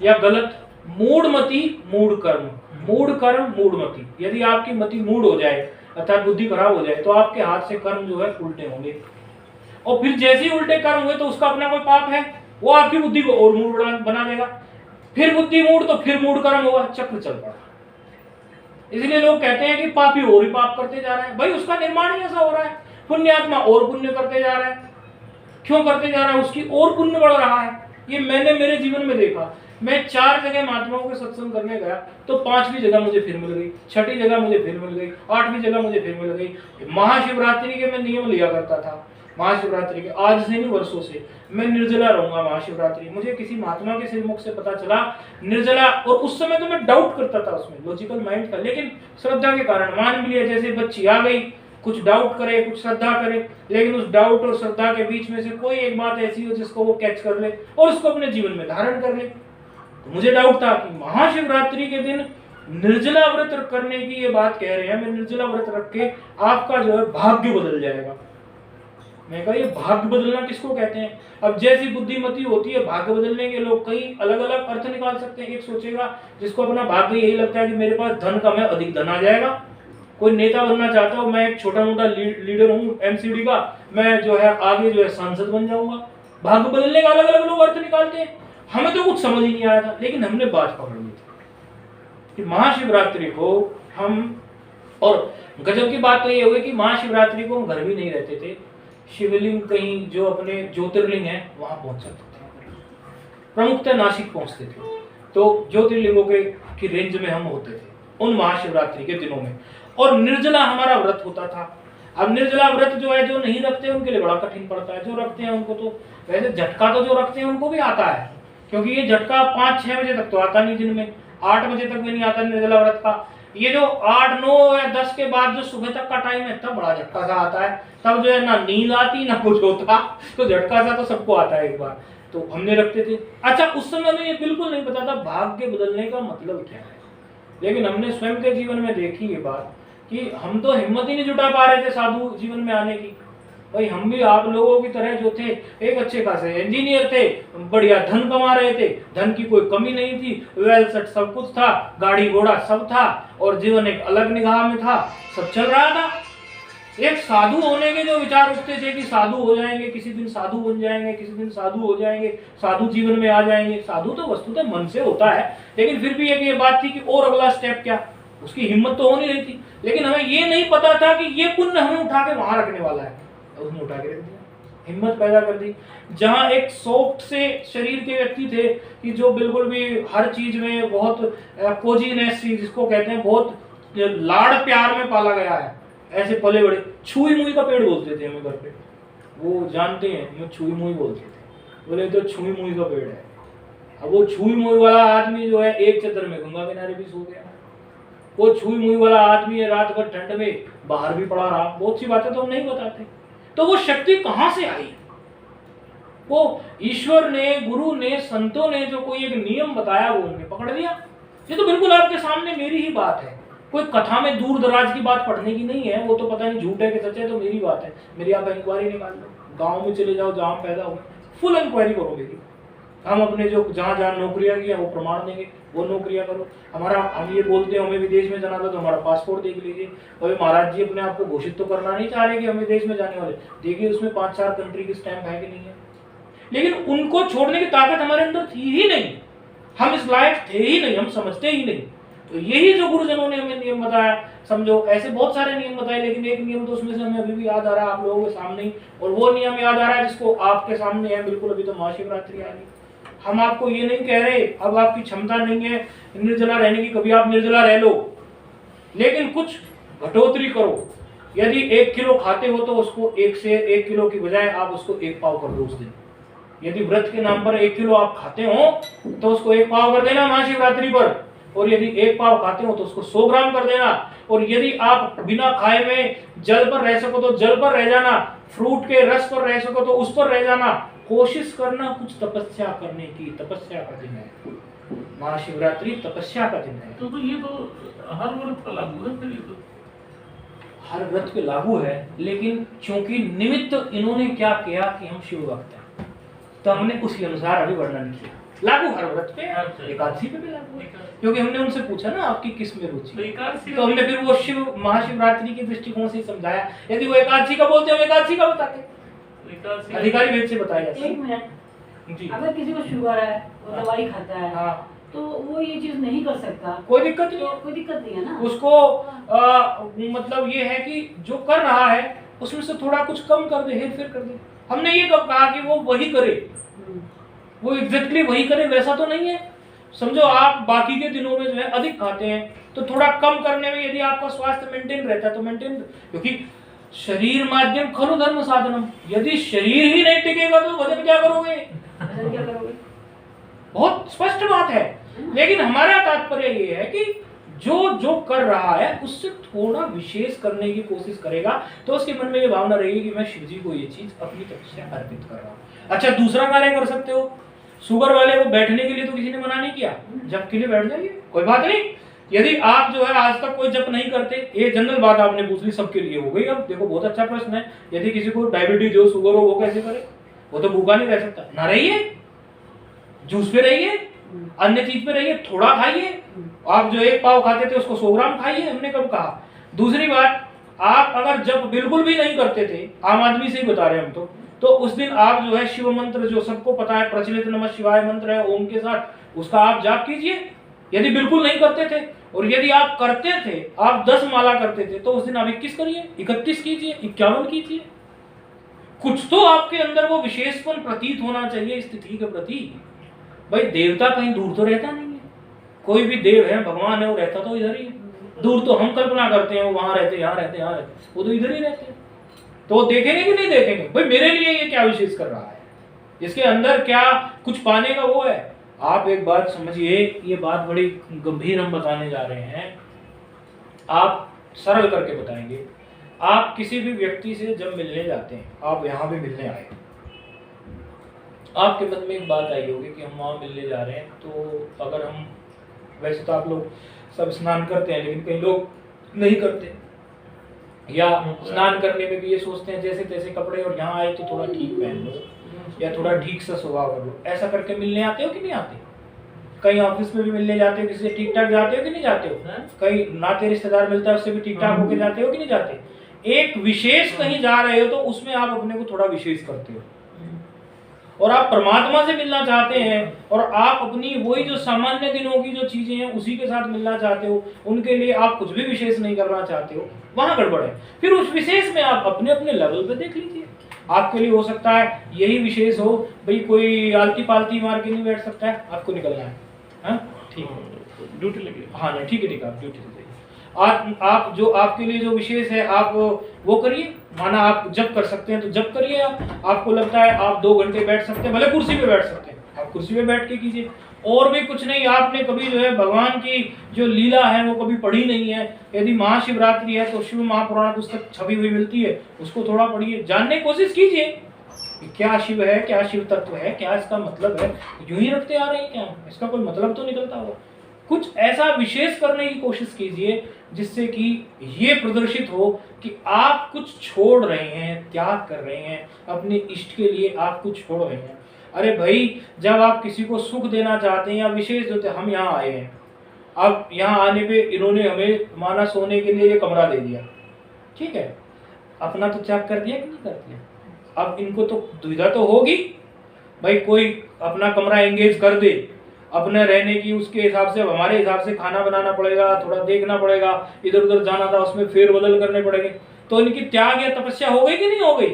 या गलत। मूढ़मति मूढ़ कर्म, मूढ़ कर्म मूढ़मति। यदि आपकी मति मूढ़ हो जाए अर्थात बुद्धि खराब हो जाए तो आपके हाथ से कर्म जो है उल्टे होंगे, और फिर जैसे ही उल्टे कर्म हुए तो उसका अपना कोई पाप है, वो आपकी बुद्धि को और मूढ़ बना देगा, फिर बुद्धि मूढ़ तो फिर मूढ़ कर्म होगा, चक्र चल पड़ा। इसलिए लोग कहते हैं कि पापी और ही पाप करते जा रहे हैं। भाई उसका निर्माण ही ऐसा हो रहा है, पुण्यात्मा और पुण्य करते जा रहा है। क्यों करते जा रहा है? उसकी और पुण्य बढ़ रहा है। ये मैंने मेरे जीवन में देखा। मैं 4 जगह महात्माओं के सत्संग करने गया तो 5वीं जगह मुझे फिर मिल गई, 6ठी जगह मुझे फिर मिल गई, 8वीं जगह मुझे फिर मिल गई। महाशिवरात्रि के मैं नियम लिया करता था, महाशिवरात्रि के आज से नहीं वर्षों से मैं निर्जला रहूंगा महाशिवरात्रि। मुझे किसी महात्मा के श्रीमुख से पता चला निर्जला, और उस समय तो मैं डाउट करता था उसमें, लॉजिकल माइंड था, लेकिन श्रद्धा के कारण मान भी लिया। जैसे बच्ची आ गई, कुछ डाउट करे कुछ श्रद्धा करे, लेकिन उस डाउट और श्रद्धा के बीच में से कोई एक बात ऐसी हो जिसको वो कैच कर ले और उसको अपने जीवन में धारण कर ले। तो मुझे डाउट था कि महाशिवरात्रि के दिन निर्जला व्रत करने की ये बात कह रहे हैं, मैं निर्जला व्रत रख के आपका जो है भाग्य बदल जाएगा। मैं कहा ये भाग्य बदलना किसको कहते हैं? अब जैसी बुद्धिमती होती है भाग्य बदलने के लोग कई अलग अलग अर्थ निकाल सकते हैं। एक सोचेगा जिसको अपना भाग्य यही लगता है कि मेरे पास धन कम है, अधिक धन आ जाएगा। कोई नेता बनना चाहता हूँ, मैं एक छोटा मोटा लीडर हूँ एमसीडी का, मैं जो है आगे जो है सांसद बन जाऊंगा। भाग्य बदलने का अलग अलग लोग अर्थ निकालते हैं। हमें तो कुछ समझ ही नहीं आया था, लेकिन हमने बात पकड़ ली थी कि महाशिवरात्रि को हम, और गजब की बात तो ये हुई कि महाशिवरात्रि को हम घर भी नहीं रहते थे, शिवलिंग कहीं जो अपने ज्योतिर्लिंग है वहां पहुंच सकते थे, प्रमुखतः नासिक पहुंचते थे। तो ज्योतिर्लिंगों की रेंज में हम होते थे उन महाशिवरात्रि के दिनों में। और निर्जला हमारा व्रत होता था। अब निर्जला व्रत जो है जो नहीं रखते उनके लिए बड़ा कठिन पड़ता है, जो रखते हैं उनको तो वैसे झटका तो जो रखते हैं उनको भी आता है, क्योंकि ये झटका 5-6 बजे तक तो आता नहीं, दिन में 8 बजे तक भी नहीं आता निर्जला व्रत का। ये जो 8, 9 या 10 के बाद जो सुबह तक का टाइम है तब बड़ा झटका सा आता है, तब जो है ना नींद आती ना कुछ होता, तो झटका सा तो सबको आता है एक बार। तो हमने रखते थे। अच्छा, उस समय में ये बिल्कुल नहीं पता था भाग्य बदलने का मतलब क्या है, लेकिन हमने स्वयं के जीवन में देखी ये बात कि हम तो हिम्मत ही नहीं जुटा पा रहे थे साधु जीवन में आने की। भाई हम भी आप लोगों की तरह जो थे, एक अच्छे खासे इंजीनियर थे, बढ़िया धन कमा रहे थे, धन की कोई कमी नहीं थी, वेल सेट सब कुछ था, गाड़ी घोड़ा सब था, और जीवन एक अलग निगाह में था, सब चल रहा था। एक साधु होने के जो विचार उठते थे कि साधु हो जाएंगे, किसी दिन साधु बन जाएंगे, किसी दिन साधु हो जाएंगे, साधु जीवन में आ जाएंगे। साधु तो वस्तुतः मन से होता है, लेकिन फिर भी एक ये बात थी कि और अगला स्टेप क्या, उसकी हिम्मत तो हो नहीं रही थी। लेकिन हमें ये नहीं पता था कि ये पुण्य हमें उठा के वहां रखने वाला है, उसने उठा के रख दिया। हिम्मत पैदा कर दी। जहां एक सॉफ्ट से शरीर के व्यक्ति थे कि जो बिल्कुल भी हर चीज में बहुत कोजीनेस, जिसको कहते हैं बहुत लाड़ प्यार में पाला गया है, ऐसे पले बड़े। छुई मुई का पेड़ बोलते थे हमें घर पे, वो जानते हैं, हमें छुई मुई बोलते थे, बोले तो छुई मुई का पेड़ है। अब वो छुई मुई वाला आदमी जो है एक चदर में गंगा किनारे भी सो गया। वो छुई मुई वाला आदमी है रात भर ठंड में बाहर भी पड़ा रहा। बहुत सी बातें तो हम नहीं बताते। तो वो शक्ति कहां से आई? वो ईश्वर ने, गुरु ने, संतों ने जो कोई एक नियम बताया वो उन्होंने पकड़ लिया। ये तो बिल्कुल आपके सामने मेरी ही बात है, कोई कथा में दूर दराज की बात पढ़ने की नहीं है। वो तो पता नहीं झूठ है कि सच है, तो मेरी बात है। मेरी आप इंक्वायरी निकाल लो, गाँव में चले जाओ जहाँ पैदा हो, फुल इंक्वायरी करो मेरी। हम अपने जो जहाँ जहाँ नौकरियाँ किया वो प्रमाण देंगे, वो नौकरियाँ करो। हमारा, हम ये बोलते हैं हमें विदेश में जाना था तो हमारा पासपोर्ट देख लीजिए। और महाराज जी अपने आप को घोषित तो करना नहीं चाह रहे कि हम विदेश में जाने वाले, देखिए उसमें 5-4 कंट्री की स्टैंप है कि नहीं है। लेकिन उनको छोड़ने की ताकत हमारे अंदर थी ही नहीं, हम इस लायक थे ही नहीं, हम समझते ही नहीं। तो यही जो गुरुजनों ने हमें नियम बताया, समझो ऐसे बहुत सारे नियम बताए, लेकिन एक नियम तो उसमें से हमें अभी भी याद आ रहा है आप लोगों के सामने ही, और वो नियम याद आ रहा है जिसको आपके सामने है बिल्कुल। अभी तो महाशिवरात्रि आ रही, हम आपको ये नहीं कह रहे अब आपकी क्षमता नहीं है निर्जला रहने की, कभी आप निर्जला रह लो, लेकिन कुछ घटोतरी करो। यदि 1 किलो खाते हो तो उसको 1 किलो की बजाय आप उसको 1 पाव कर दो उस दिन। यदि व्रत के नाम पर 1 किलो आप खाते हो तो उसको 1 पाव कर देना महाशिवरात्रि पर, और यदि 1 पाव खाते हो तो उसको 100 ग्राम कर देना। और यदि आप बिना खाए में जल पर रह सको तो जल पर रह जाना, फ्रूट के रस पर रह सको तो उस पर रह जाना। कोशिश करना कुछ तपस्या करने की, तपस्या का दिन है महाशिवरात्रि, तपस्या का दिन है। तो ये तो हर व्रत पर लागू है, फिर ये तो हर व्रत पे लागू है, लेकिन क्योंकि निमित्त इन्होंने क्या किया कि हम शिव भक्त हैं, तो हमने उसी अनुसार अभी वर्णन किया। लागू हर व्रत पे, एकादशी पे भी लागू है, क्योंकि हमने उनसे पूछा ना आपकी किस में रुचि है, तो हमने फिर वो शिव महाशिवरात्रि के दृष्टिकोण से समझाया। यदि वो एकादशी का बोलते हम एकादशी का बताते, अधिकारी भेद से बताया जाता है। 1 मिनट जी, अगर किसी को शुगर है, वो दवाई खाता है, हाँ, तो वो ये चीज नहीं कर सकता, कोई दिक्कत नहीं, कोई दिक्कत नहीं है ना उसको। मतलब ये है कि जो कर रहा है उसमें से थोड़ा कुछ कम कर दे, हेर फेर कर दे। हमने ये कब कहा कि वो वही करे, वो एग्जैक्टली वही करे, वैसा तो नहीं है। समझो आप बाकी के दिनों में जो है अधिक खाते हैं, तो थोड़ा कम करने में यदि आपका स्वास्थ्य मेंटेन रहता है तो मेंटेन, क्योंकि शरीर माध्यम खलु धर्म साधनम, यदि शरीर ही नहीं टिकेगा तो भजन क्या करोगे, क्या करोगे? बहुत स्पष्ट बात है। लेकिन हमारा तात्पर्य ये है कि जो जो कर रहा है उससे थोड़ा विशेष करने की कोशिश करेगा, तो उसके मन में ये भावना रहेगी कि मैं शिव जी को ये चीज अपनी तरफ से अर्पित कर रहा हूँ। अच्छा, दूसरा कार्य कर सकते हो, शुगर वाले को बैठने के लिए तो किसी ने मना नहीं किया, जप के लिए बैठ जाइए, कोई बात नहीं। यदि आप जो है आज तक कोई जप नहीं करते, ये जनरल बात आपने पूछ ली, सबके लिए हो गई। अब देखो बहुत अच्छा प्रश्न है, यदि किसी को डायबिटीज हो, शुगर हो, वो कैसे करे? वो तो भूखा नहीं रह सकता, ना रहिए, जूस पे रहिए, अन्य चीज पे रहिए, थोड़ा खाइए। आप जो 1 पाव खाते थे उसको 100 ग्राम खाइए, हमने कब कहा? दूसरी बात, आप अगर जप बिल्कुल भी नहीं करते थे, आम आदमी से ही बता रहे हम तो उस दिन आप जो है शिव मंत्र जो सबको पता है प्रचलित नमः शिवाय मंत्र है ओम के साथ, उसका आप जाप कीजिए। यदि बिल्कुल नहीं करते थे, और यदि आप करते थे, आप 10 माला करते थे, तो उस दिन आप 21 करिए, 31 कीजिए, 51 कीजिए। कुछ तो आपके अंदर वो विशेषपन प्रतीत होना चाहिए स्थिति के प्रति। भाई देवता कहीं दूर तो रहता नहीं है, कोई भी देव है, भगवान है, वो रहता तो इधर ही है। दूर तो हम कल्पना करते हैं वो वहां रहते, यहाँ रहते, यहाँ रहते, वो तो इधर ही रहते हैं। तो वो देखेंगे कि नहीं देखेंगे? भाई मेरे लिए ये क्या विशेष कर रहा है, इसके अंदर क्या कुछ पाने का वो है? आप एक बात समझिए, ये बात बड़ी गंभीर हम बताने जा रहे हैं, आप सरल करके बताएंगे। आप किसी भी व्यक्ति से जब मिलने जाते हैं, आप यहाँ भी मिलने आए, आपके मन में एक बात आई होगी कि हम वहाँ मिलने जा रहे हैं, तो अगर हम, वैसे तो आप लोग सब स्नान करते हैं, लेकिन कई लोग नहीं करते, या स्नान करने में भी ये सोचते हैं जैसे तैसे कपड़े, और यहाँ आए तो थोड़ा ठीक पहन लो या थोड़ा ठीक सा स्वभाव कर लो। ऐसा करके मिलने आते हो कि नहीं आते? कहीं ऑफिस में भी मिलने जाते हो, किसी से ठीक ठाक जाते हो कि नहीं जाते हो? कहीं नाते रिश्तेदार मिलता है उससे भी ठीक ठाक होके जाते हो कि नहीं जाते? एक विशेष कहीं जा रहे हो तो उसमें आप अपने को थोड़ा विशेष करते हो। और आप परमात्मा से मिलना चाहते हैं और आप अपनी वही जो सामान्य दिनों की जो चीजें हैं उसी के साथ मिलना चाहते हो, उनके लिए आप कुछ भी विशेष नहीं करना चाहते हो, वहां गड़बड़ है। फिर उस विशेष में आप अपने अपने लेवल पे देख लीजिए। आपके लिए हो सकता है यही विशेष हो, भाई कोई आलती पालती मार के नहीं बैठ सकता है, आपको निकलना है, हाँ ठीक है, ड्यूटी लगी। हाँ ना ठीक है, आप ड्यूटी से जाइए। आप जो आपके लिए जो विशेष है आप वो करिए। माना आप जप कर सकते हैं तो जप करिए। आपको लगता है आप 2 घंटे बैठ सकते हैं, भले कुर्सी पे बैठ सकते हैं, आप कुर्सी पे बैठ के कीजिए। और भी कुछ नहीं, आपने कभी जो है भगवान की जो लीला है वो कभी पढ़ी नहीं है, यदि महाशिवरात्रि है तो शिव महापुराण पुस्तक छपी हुई मिलती है, उसको थोड़ा पढ़िए, जानने की कोशिश कीजिए क्या शिव है, क्या शिव तत्व है, क्या इसका मतलब है। यूं ही रखते आ रहे हैं क्या, इसका कोई मतलब तो निकलता होगा। कुछ ऐसा विशेष करने की कोशिश कीजिए जिससे कि ये प्रदर्शित हो कि आप कुछ छोड़ रहे हैं, त्याग कर रहे हैं, अपने इष्ट के लिए आप कुछ छोड़ रहे हैं। अरे भाई, जब आप किसी को सुख देना चाहते हैं या विशेष देते, हम यहाँ आए हैं, अब यहाँ आने पे इन्होंने हमें माना सोने के लिए ये कमरा दे दिया, ठीक है, अपना तो त्याग कर दिया कि नहीं कर दिया। अब इनको तो दुविधा तो होगी, भाई कोई अपना कमरा एंगेज कर दे अपने रहने की, उसके हिसाब से हमारे हिसाब से खाना बनाना पड़ेगा, थोड़ा देखना पड़ेगा, इधर उधर जाना था उसमें फेरबदल करने पड़ेंगे, तो इनकी त्याग या तपस्या हो गई कि नहीं हो गई।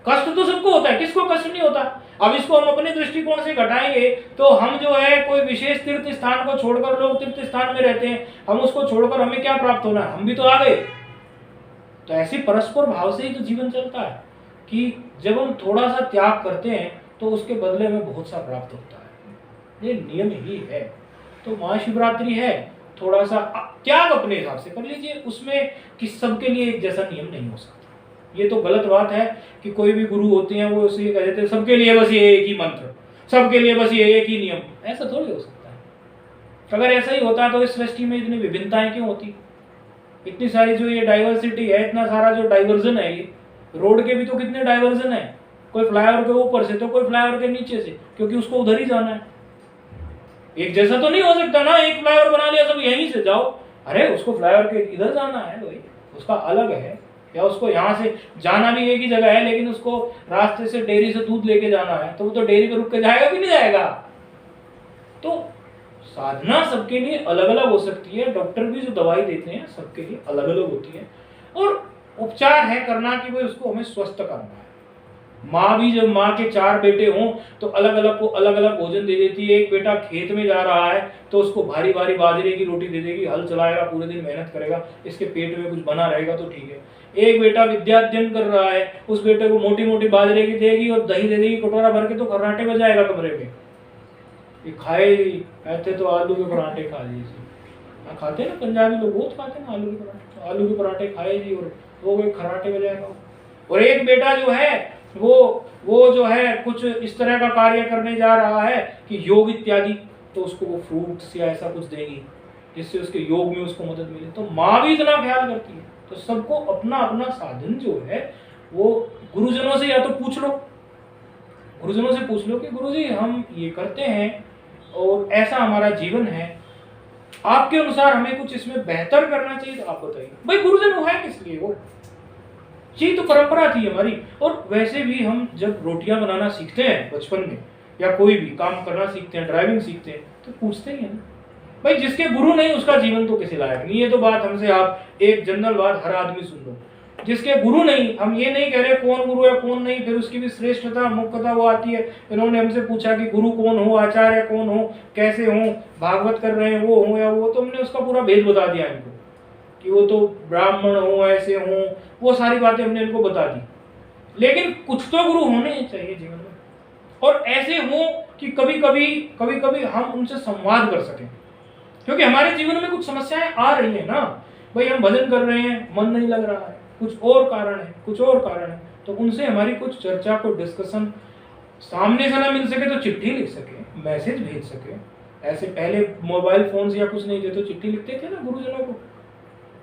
कष्ट तो सबको होता है, किसको कष्ट नहीं होता। अब इसको हम अपने दृष्टिकोण से घटाएंगे तो हम जो है कोई विशेष तीर्थ स्थान को छोड़कर, लोग तीर्थ स्थान में रहते हैं, हम उसको छोड़कर हमें क्या प्राप्त होना है, हम भी तो आ गए। तो ऐसे परस्पर भाव से ही तो जीवन चलता है कि जब हम थोड़ा सा त्याग करते हैं तो उसके बदले में बहुत सा प्राप्त होता है, ये नियम ही है। तो महाशिवरात्रि है, थोड़ा सा त्याग अपने हिसाब से कर लीजिए, उसमें कि सबके लिए एक जैसा नियम नहीं हो सकता। ये तो गलत बात है कि कोई भी गुरु होते हैं वो उसे कह देते हैं सबके लिए बस ये एक ही मंत्र, सबके लिए बस ये एक ही नियम, ऐसा थोड़ी हो सकता है। अगर ऐसा ही होता तो इस सृष्टि में इतनी विभिन्नताएं क्यों होती, इतनी सारी जो ये डाइवर्सिटी है, इतना सारा जो डाइवर्जन है, ये रोड के भी तो कितने डाइवर्जन है, कोई फ्लाईओवर के ऊपर से तो कोई फ्लाईओवर के नीचे से, क्योंकि उसको उधर ही जाना है। एक जैसा तो नहीं हो सकता ना, एक फ्लाईओवर बना लिया सब यहीं से जाओ, अरे उसको फ्लाईओवर के इधर जाना है भाई, उसका अलग है, या उसको यहाँ से जाना भी एक ही जगह है लेकिन उसको रास्ते से डेयरी से दूध लेके जाना है, तो वो तो डेयरी पे रुक के जाएगा कि नहीं जाएगा। तो साधना सबके लिए अलग अलग हो सकती है, डॉक्टर भी जो दवाई देते हैं सबके लिए अलग अलग होती है, और उपचार है करना कि भाई उसको हमें स्वस्थ करना है। माँ भी जब माँ के 4 बेटे हों तो अलग अलग को अलग अलग भोजन दे देती है। एक बेटा खेत में जा रहा है तो उसको भारी भारी बाजरे की रोटी दे देगी, हल चलाएगा, पूरे दिन मेहनत करेगा, इसके पेट में कुछ बना रहेगा तो ठीक है। एक बेटा विद्याध्ययन कर रहा है, उस बेटे को मोटी मोटी बाजरे की देगी और दही दे देगी कटोरा भर के, तो खर्राटे बजाएगा कमरे में, ये खाए ऐसे तो आलू के पराठे खा लीजिए, खाते ना पंजाबी लोग बहुत खाते हैं आलू के पराठे, आलू के पराठे खाए जी और वो खर्राटे बजाएगा। और एक बेटा जो है वो जो है कुछ इस तरह का कार्य करने जा रहा है कि योग इत्यादि, तो उसको वो फ्रूट्स या ऐसा कुछ देंगी जिससे उसके योग में उसको मदद मिले। तो माँ भी इतना ख्याल करती है। तो सबको अपना अपना साधन जो है वो गुरुजनों से या तो पूछ लो, गुरुजनों से पूछ लो कि गुरुजी हम ये करते हैं और ऐसा हमारा जीवन है, आपके अनुसार हमें कुछ इसमें बेहतर करना चाहिए तो आप बताइए। भाई गुरुजन वो है किस लिए, वो जी तो परंपरा थी हमारी। और वैसे भी हम जब रोटियां बनाना सीखते हैं बचपन में या कोई भी काम करना सीखते हैं, ड्राइविंग सीखते हैं, तो पूछते ही हैं ना भाई, जिसके गुरु नहीं उसका जीवन तो किसी लायक नहीं। ये तो बात हमसे आप एक जनरल बात हर आदमी सुन लो, जिसके गुरु नहीं, हम ये नहीं कह रहे कौन गुरु है कौन नहीं, फिर उसकी भी श्रेष्ठता मुख्यता वो आती है। इन्होंने हमसे पूछा कि गुरु कौन हो, आचार्य कौन हो, कैसे हो, भागवत कर रहे हैं वो हो या वो, तो हमने उसका पूरा भेद बता दिया इनको कि वो तो ब्राह्मण हो, ऐसे हो, वो सारी बातें हमने इनको बता दी। लेकिन कुछ तो गुरु होने चाहिए जीवन में, और ऐसे हो कि कभी कभी हम उनसे संवाद कर सकें, क्योंकि हमारे जीवन में कुछ समस्याएं आ रही हैं ना भाई, हम भजन कर रहे हैं मन नहीं लग रहा है, कुछ और कारण है, तो उनसे हमारी कुछ चर्चा, को डिस्कशन, सामने से ना मिल सके तो चिट्ठी लिख सके, मैसेज भेज सके। ऐसे पहले मोबाइल फोन या कुछ नहीं थे तो चिट्ठी लिखते थे ना गुरुजनों को,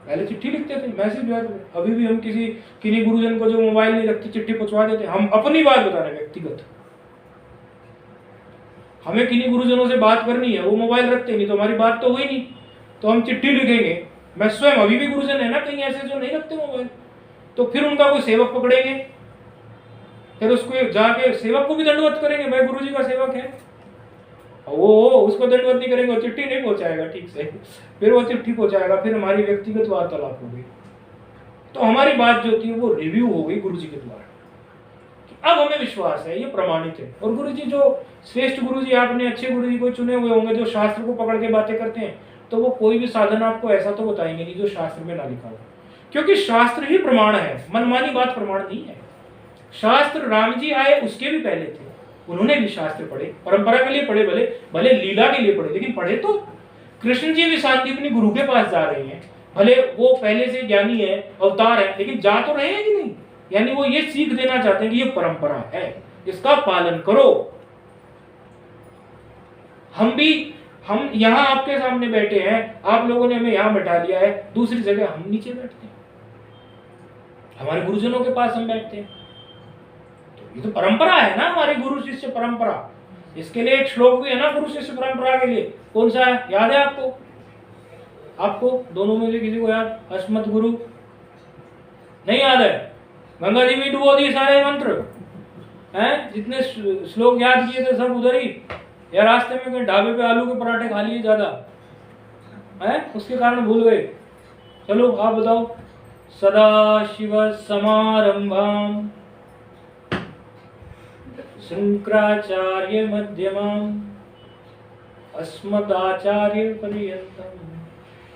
पहले चिट्ठी लिखते थे, मैसेज भेजते थे। अभी भी हम किन्हीं गुरुजन को जो मोबाइल नहीं रखते चिट्ठी पहुंचवा देते। हम अपनी बात बता रहे व्यक्तिगत, हमें किन्हीं गुरुजनों से बात करनी है, वो मोबाइल रखते नहीं तो हमारी बात तो हुई नहीं, तो हम चिट्ठी लिखेंगे। मैं स्वयं अभी भी गुरुजन है ना कहीं ऐसे जो नहीं रखते मोबाइल, तो फिर उनका कोई सेवक पकड़ेंगे, फिर उसको जाके सेवक को भी दंडवत करेंगे, भाई गुरु जी का सेवक है, वो उसको दंडवत नहीं करेंगे, वो चिट्ठी नहीं पहुंचाएगा ठीक से, फिर वो चिट्ठी पहुंचाएगा, फिर हमारी व्यक्तिगत वार्तालाप हो गई। तो हमारी बात जो थी वो रिव्यू हो गई गुरु जी के द्वारा। अब हमें विश्वास है, ये प्रमाणित है। और गुरु जी जो श्रेष्ठ गुरु जी, आपने अच्छे गुरु जी को चुने हुए होंगे जो शास्त्र को पकड़ के बातें करते हैं, तो वो कोई भी साधन आपको ऐसा तो बताएंगे नहीं जो शास्त्र में ना लिखा हो, क्योंकि शास्त्र ही प्रमाण है, मनमानी बात प्रमाण नहीं है। शास्त्र राम जी आए उसके भी पहले थे, उन्होंने भी शास्त्र पढ़े, परंपरा के लिए पढ़े, भले भले लीला के लिए पढ़े, लेकिन पढ़े तो। कृष्ण जी भी शांतिपुनी गुरु के पास जा रहे हैं, भले वो पहले से ज्ञानी है, अवतार है, लेकिन जा तो रहे हैं कि नहीं। यानी वो ये सीख देना चाहते हैं कि ये परंपरा है, इसका पालन करो। हम यहाँ आपके सामने बैठे हैं, आप लोगों ने हमें यहाँ बैठा लिया है, दूसरी जगह हम नीचे बैठते हैं, हमारे गुरुजनों के पास हम बैठते हैं। तो ये तो परंपरा है ना, हमारी गुरु शिष्य परंपरा। इसके लिए एक श्लोक भी है ना गुरु शिष्य परंपरा के लिए, कौन सा है, याद है आपको? आपको दोनों में से किसी को याद? अस्मत् गुरु नहीं याद है? गंगा जी भी डुबो दिए सारे मंत्र हैं, जितने श्लोक याद किए थे सब उधर ही, या रास्ते में कहीं ढाबे पे आलू के पराठे खा लिए ज्यादा है, उसके कारण भूल गए। चलो आप बताओ। सदा शिव समारंभाम शंकराचार्य मध्यमाम अस्मदाचार्य पर्यंतम।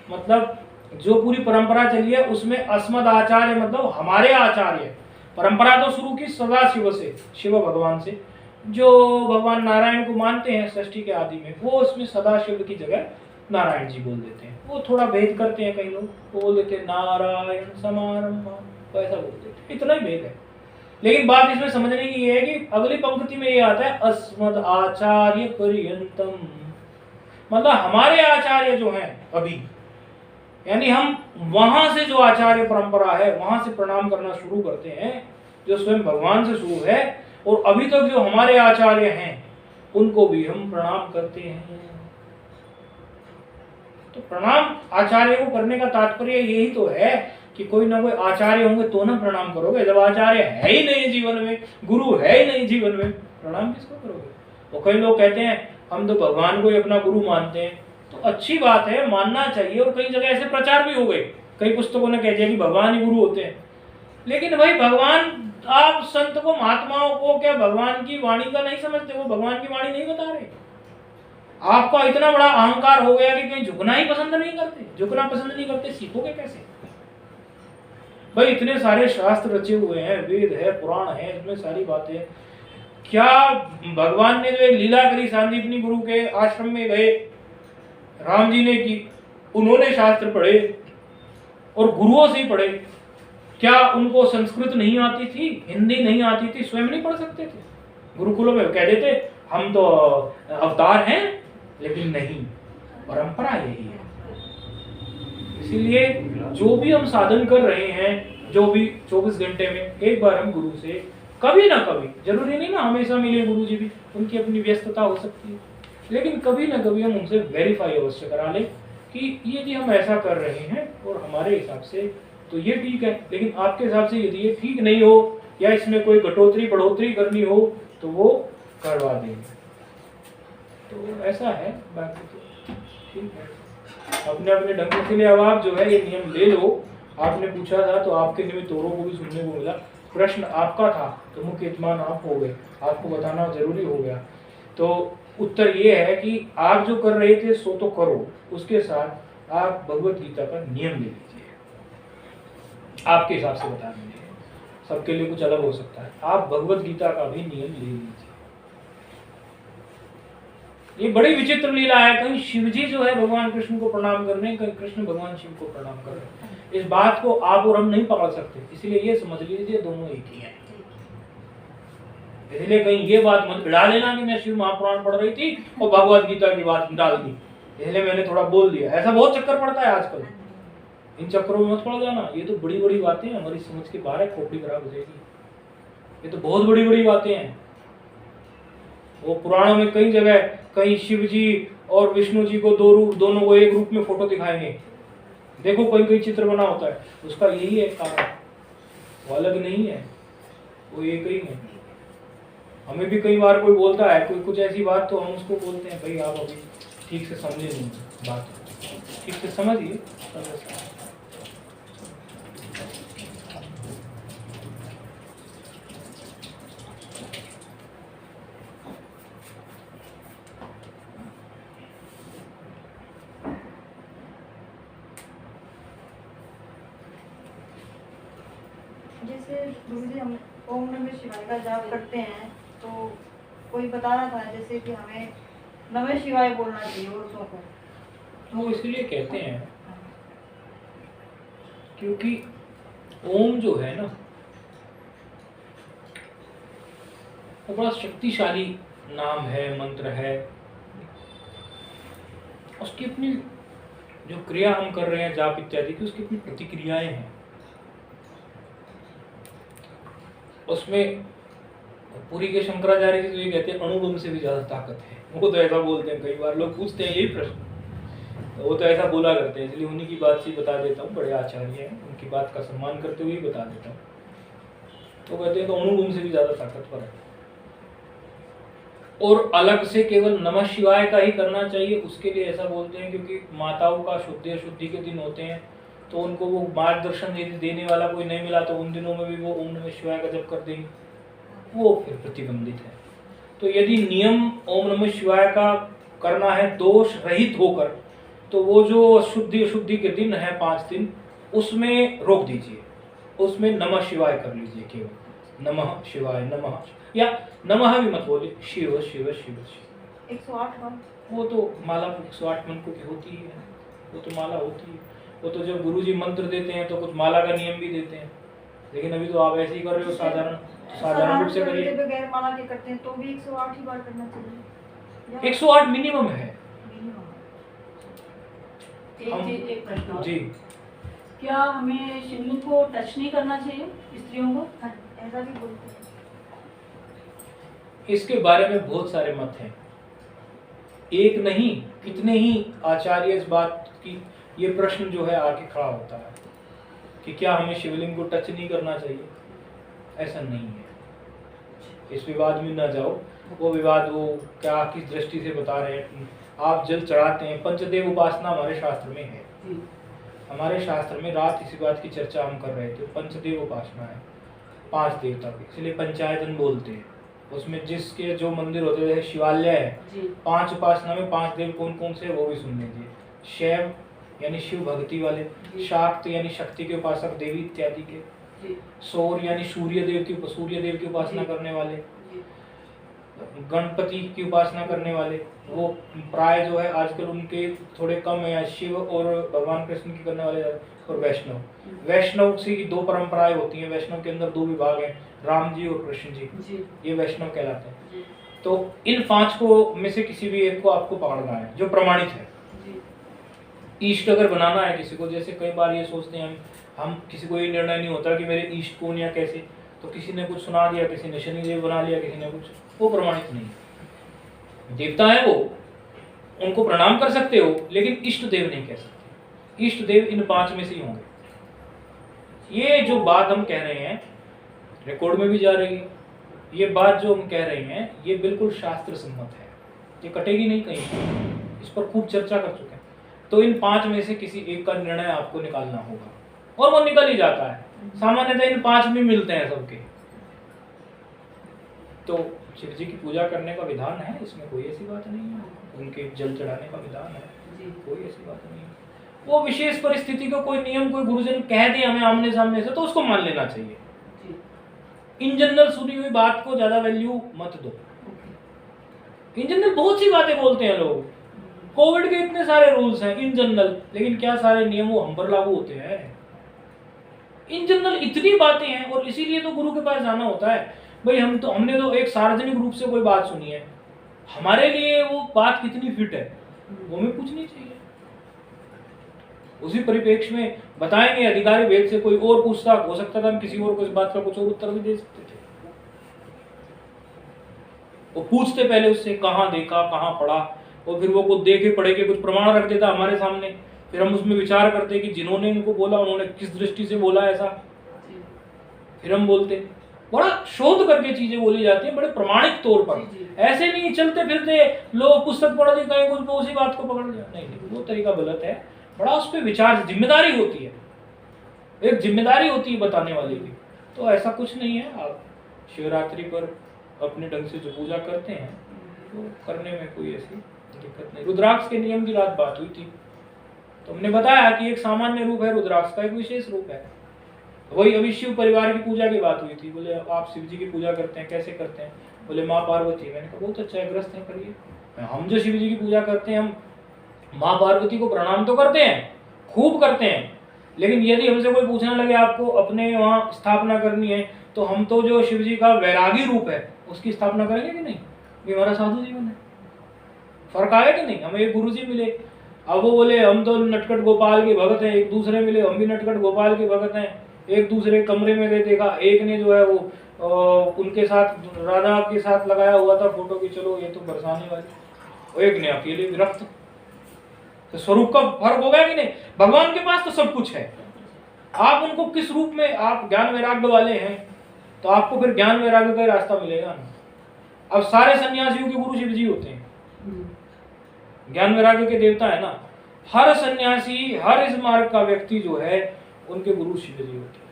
मतलब जो पूरी परंपरा चली है उसमें अस्मद आचार्य मतलब हमारे आचार्य। परंपरा तो शुरू की सदा शिव से, शिव भगवान से, जो भगवान नारायण को मानते हैं षष्ठी के आदि में, वो उसमें सदा शिव की जगह नारायण जी बोल देते हैं। वो थोड़ा भेद करते हैं कई लोग, वो बोल देते हैं नारायण समारंभ, तो ऐसा बोल देते हैं, इतना ही भेद है। लेकिन बात इसमें समझने की ये है कि अगली पंक्ति में ये आता है अस्मद आचार्य पर्यंतम, मतलब हमारे आचार्य जो हैं अभी, यानी हम वहां से जो आचार्य परंपरा है वहां से प्रणाम करना शुरू करते हैं, जो स्वयं भगवान से शुरू है, और अभी तक जो हमारे आचार्य हैं उनको भी हम प्रणाम करते हैं। तो प्रणाम आचार्य को करने का तात्पर्य यही तो है कि कोई ना कोई आचार्य होंगे तो ना प्रणाम करोगे। जब आचार्य है ही नहीं जीवन में, गुरु है ही नहीं जीवन में, प्रणाम किसको करोगे? तो कई लोग कहते हैं हम तो भगवान को ही अपना गुरु मानते हैं, तो अच्छी बात है, मानना चाहिए। और कई जगह ऐसे प्रचार भी हो गए, कई पुस्तकों ने कह दिया कि भगवान ही गुरु होते हैं। लेकिन भाई भगवान, आप संत को, महात्माओं को क्या भगवान की वाणी का नहीं समझते? वो भगवान की वाणी नहीं बता रहे। आपका इतना बड़ा अहंकार हो गया कि कहीं झुकना ही पसंद नहीं करते। झुकना पसंद नहीं करते, सीखोगे कैसे? भाई इतने सारे शास्त्र रचे हुए हैं, वेद है, पुराण है, इसमें सारी बातें। क्या भगवान ने जो एक लीला करी, सांदीपनी गुरु के आश्रम में गए, राम जी ने की, उन्होंने शास्त्र पढ़े और गुरुओं से ही पढ़े। क्या उनको संस्कृत नहीं आती थी, हिंदी नहीं आती थी, स्वयं नहीं पढ़ सकते थे? गुरुकुलों में कह देते हम तो अवतार हैं, लेकिन नहीं, परंपरा यही है। इसीलिए जो भी हम साधन कर रहे हैं, जो भी 24 घंटे में एक बार हम गुरु से कभी ना कभी, जरूरी नहीं ना हमेशा मिले गुरु जी भी, उनकी अपनी व्यस्तता हो सकती है, लेकिन कभी ना कभी हम उनसे वेरीफाई अवश्य करा लें कि ये जी हम ऐसा कर रहे हैं और हमारे हिसाब से तो ये ठीक है, लेकिन आपके हिसाब से यदि ये ठीक नहीं हो या इसमें कोई घटोतरी बढ़ोतरी करनी हो तो वो करवा देंगे। तो ऐसा है, बाकी तो ठीक है, अपने अपने ढंग से। अब आप जो है ये नियम ले लो। आपने पूछा था तो आपके निमित्त औरों को भी सुनने को मिला। प्रश्न आपका था तो मुख्य यजमान आप हो गए, आपको बताना जरूरी हो गया। तो उत्तर ये है कि आप जो कर रहे थे सो तो करो, उसके साथ आप भगवत गीता का नियम ले लीजिए। आपके हिसाब से बता दीजिए, सबके लिए कुछ अलग हो सकता है। आप भगवत गीता का भी नियम ले लीजिए। ये बड़ी विचित्र लीला है। कहीं शिवजी जो है भगवान कृष्ण को प्रणाम कर रहे हैं, कहीं कृष्ण भगवान शिव को प्रणाम कर रहे हैं। इस बात को आप और हम नहीं पकड़ सकते, इसलिए ये समझ लीजिए दोनों एक ही हैं। इसलिए कहीं ये बात मत भिड़ा लेना कि मैं शिव महापुराण पढ़ रही थी और भगवत गीता की बात डाल दी, इसलिए मैंने थोड़ा बोल दिया। ऐसा बहुत चक्कर पड़ता है आजकल, इन चक्करों में मत पड़ जाना। ये तो बड़ी बड़ी बातें हैं, हमारी समझ के बाहर है, खोपड़ी खराब हो जाएगी। ये तो बहुत बड़ी बड़ी बातें हैं। वो पुराणों में कई जगह कहीं शिव जी और विष्णु जी को दो रूप, दोनों को एक रूप में फोटो दिखाएंगे। देखो कोई कोई चित्र बना होता है, उसका यही है कारण, वो अलग नहीं है, वो एक ही है। हमें भी कई बार कोई बोलता है कोई कुछ ऐसी बात, तो हम उसको बोलते हैं भाई आप अभी ठीक से समझे नहीं बात, ठीक से समझिए। जैसे गुरुजी हम ओम नमः शिवाय का जाप करते हैं, तो कोई बता रहा था जैसे कि हमें नमः शिवाय बोलना चाहिए औरतों को, तो इसलिए कहते हैं क्योंकि ओम जो है ना वो बड़ा शक्तिशाली नाम है, मंत्र है। उसकी अपनी जो क्रिया हम कर रहे हैं जाप इत्यादि की, उसकी अपनी प्रतिक्रियाएं हैं। उसमें पूरी के शंकराचार्य जी तो ये कहते हैं अणुबम से भी ज्यादा ताकत है। वो तो ऐसा बोलते हैं, कई बार लोग पूछते हैं यही प्रश्न, तो वो तो ऐसा बोला करते हैं, इसलिए उन्हीं की बात से बता देता हूँ। बड़े आचार्य हैं, उनकी बात का सम्मान करते हुए ही बता देता हूँ। तो कहते हैं तो अणुबम से भी ज्यादा ताकतवर है। और अलग से केवल नमः शिवाय का ही करना चाहिए, उसके लिए ऐसा बोलते हैं क्योंकि माताओं का शुद्धि अशुद्धि के दिन होते हैं, तो उनको वो मार्गदर्शन यदि देने वाला कोई नहीं मिला तो उन दिनों में भी वो ओम नमः शिवाय का जप कर देंगे, वो फिर प्रतिबंधित है। तो यदि नियम ओम नमः शिवाय का करना है दोष रहित होकर, तो वो जो शुद्धि अशुद्धि के दिन है 5 दिन, उसमें रोक दीजिए, उसमें नमः शिवाय कर लीजिए, केवल नमः शिवाय, नमः, या नमः भी मत बोलिए, शिव शिव शिव शिव 108 बार। वो तो माला 108 मंत्रों की होती ही है, वो तो माला होती है। वो तो जब गुरुजी मंत्र देते हैं तो कुछ माला का नियम भी देते हैं, लेकिन अभी तो आप ऐसे ही कर रहे हो, साधारण रूप से करिए। बगैर माला के करते हैं तो भी 108 ही बार करना चाहिए, 108 मिनिमम है। एक प्रश्न और। जी, क्या हमें शिवलिंग को टच नहीं करना चाहिए स्त्रियों को? हाँ, ऐसा भी बोलते हैं। इसके बारे में बहुत सारे मत हैं, एक नहीं कितने ही आचार्य इस बात की, ये प्रश्न जो है आके खड़ा होता है कि क्या हमें शिवलिंग को टच नहीं करना चाहिए। ऐसा नहीं है, इस विवाद में ना जाओ। वो विवाद वो क्या किस दृष्टि से बता रहे हैं। आप जल चढ़ाते हैं, पंचदेव उपासना हमारे शास्त्र में है। हमारे शास्त्र में रात इसी बात की चर्चा हम कर रहे थे, पंचदेव उपासना है, 5 देवता की, इसलिए पंचायतन बोलते हैं। उसमें जिसके जो मंदिर होते हैं, शिवालय है, 5 उपासना में 5 देव कौन कौन से, वो भी सुन लीजिए। शैव यानी शिव भक्ति वाले, शाक्त यानी शक्ति के उपासक देवी इत्यादि के, सौर यानी सूर्य देव की उपासना करने वाले, गणपति की उपासना करने वाले, वो प्राय जो है आजकल उनके थोड़े कम है, शिव और भगवान कृष्ण की करने वाले, और वैष्णव से 2 परंपराएं होती हैं। वैष्णव के अंदर 2 विभाग हैं, राम जी और कृष्ण जी, ये वैष्णव कहलाते हैं। तो इन 5 को में से किसी भी एक को आपको पकड़ना है जो प्रमाणित है। ईष्ट अगर बनाना है किसी को, जैसे कई बार ये सोचते हैं हम किसी को ये निर्णय नहीं होता कि मेरे ईष्ट कौन या कैसे, तो किसी ने कुछ सुना दिया, किसी ने शनिदेव बना लिया, किसी ने कुछ, वो प्रमाणित नहीं। देवता है वो, उनको प्रणाम कर सकते हो, लेकिन इष्ट देव नहीं कह सकते। इष्ट देव इन 5 में से ही होंगे। ये जो बात हम कह रहे हैं रिकॉर्ड में भी जा रही है, ये बात जो हम कह रहे हैं ये बिल्कुल शास्त्र सम्मत है, ये कटेगी नहीं कहीं, इस पर खूब चर्चा कर चुके हैं। तो इन 5 में से किसी एक का निर्णय आपको निकालना होगा, और वो निकल ही जाता है। सामान्यतः इन 5 में मिलते हैं सबके। तो शिव जी की पूजा करने का विधान है, इसमें कोई ऐसी बात नहीं है। उनके जल चढ़ाने का विधान है, कोई ऐसी बात नहीं है। वो विशेष परिस्थिति को कोई नियम कोई गुरुजन कह दे हमें आमने सामने से, तो उसको मान लेना चाहिए। इन जनरल सुनी हुई बात को ज्यादा वैल्यू मत दो। इन जनरल बहुत सी बातें बोलते हैं लोग, कोविड के इतने सारे रूल्स हैं इन जनरल, लेकिन क्या सारे नियम वो हम पर लागू होते हैं? इन जनरल इतनी बातें हैं, और इसीलिए तो गुरु के पास जाना होता है। भाई हमने तो एक सार्वजनिक रूप से कोई बात सुनी है, हमारे लिए वो बात कितनी फिट है वो हमें पूछनी चाहिए। उसी परिप्रेक्ष्य में बताएंगे अधिकारी भेद से कोई और पूछता, हो सकता था हम किसी और को इस बात का कुछ और उत्तर भी दे सकते थे। वो पूछते पहले उससे कहाँ देखा, कहाँ पढ़ा, और फिर वो कुछ देखे पढ़े के कुछ प्रमाण रख देता हमारे सामने। फिर हम उसमें विचार करते कि जिन्होंने इनको बोला उन्होंने किस दृष्टि से बोला ऐसा, फिर हम बोलते। बड़ा शोध करके चीजें बोली जाती हैं, बड़े प्रमाणिक तौर पर। ऐसे नहीं चलते फिरते लोग पुस्तक पढ़ ली कहीं कुछ उसी बात को पकड़ लिया, नहीं, वो तरीका गलत है। बड़ा उस पर विचार, जिम्मेदारी होती है, एक जिम्मेदारी होती है बताने वाले की। तो ऐसा कुछ नहीं है, आप शिवरात्रि पर अपने ढंग से जो पूजा करते हैं तो करने में कोई ऐसी दिक्कत नहीं। रुद्राक्ष के नियम की रात बात हुई थी, तो हमने बताया कि एक सामान्य रूप है रुद्राक्ष का, एक विशेष रूप है। वही अभी शिव परिवार की पूजा की बात हुई थी। बोले आप शिव जी की पूजा करते हैं, कैसे करते हैं? बोले माँ पार्वती। मैंने कहा बहुत अच्छा है, ग्रस्त है, करिए। हम जो शिव जी की पूजा करते हैं, हम माँ पार्वती को प्रणाम तो करते हैं, खूब करते हैं, लेकिन यदि हमसे कोई पूछने लगे आपको अपने वहाँ स्थापना करनी है, तो हम तो जो शिव जी का वैरागी रूप है उसकी स्थापना करेंगे कि नहीं? ये हमारा साधु जीवन है। फर्क आया कि नहीं? हमें एक गुरु जी मिले, अब वो बोले हम तो नटखट गोपाल के भगत हैं। एक दूसरे मिले, हम भी नटखट गोपाल के भगत हैं। एक दूसरे कमरे में गए, देखा एक ने जो है वो उनके साथ राधा के साथ लगाया हुआ था फोटो की, चलो ये तो बरसाने वाली, और एक ने अकेले विरक्त। तो स्वरूप का फर्क हो गया कि नहीं? भगवान के पास तो सब कुछ है, आप उनको किस रूप में, आप ज्ञान वैराग्य वाले हैं तो आपको फिर ज्ञान वैराग्य का रास्ता मिलेगा ना। अब सारे सन्यासियों के गुरु शिव जी होते हैं, ज्ञान वैराग्य के देवता है ना। हर सन्यासी, हर इस मार्ग का व्यक्ति जो है उनके गुरु शिव जी होते हैं।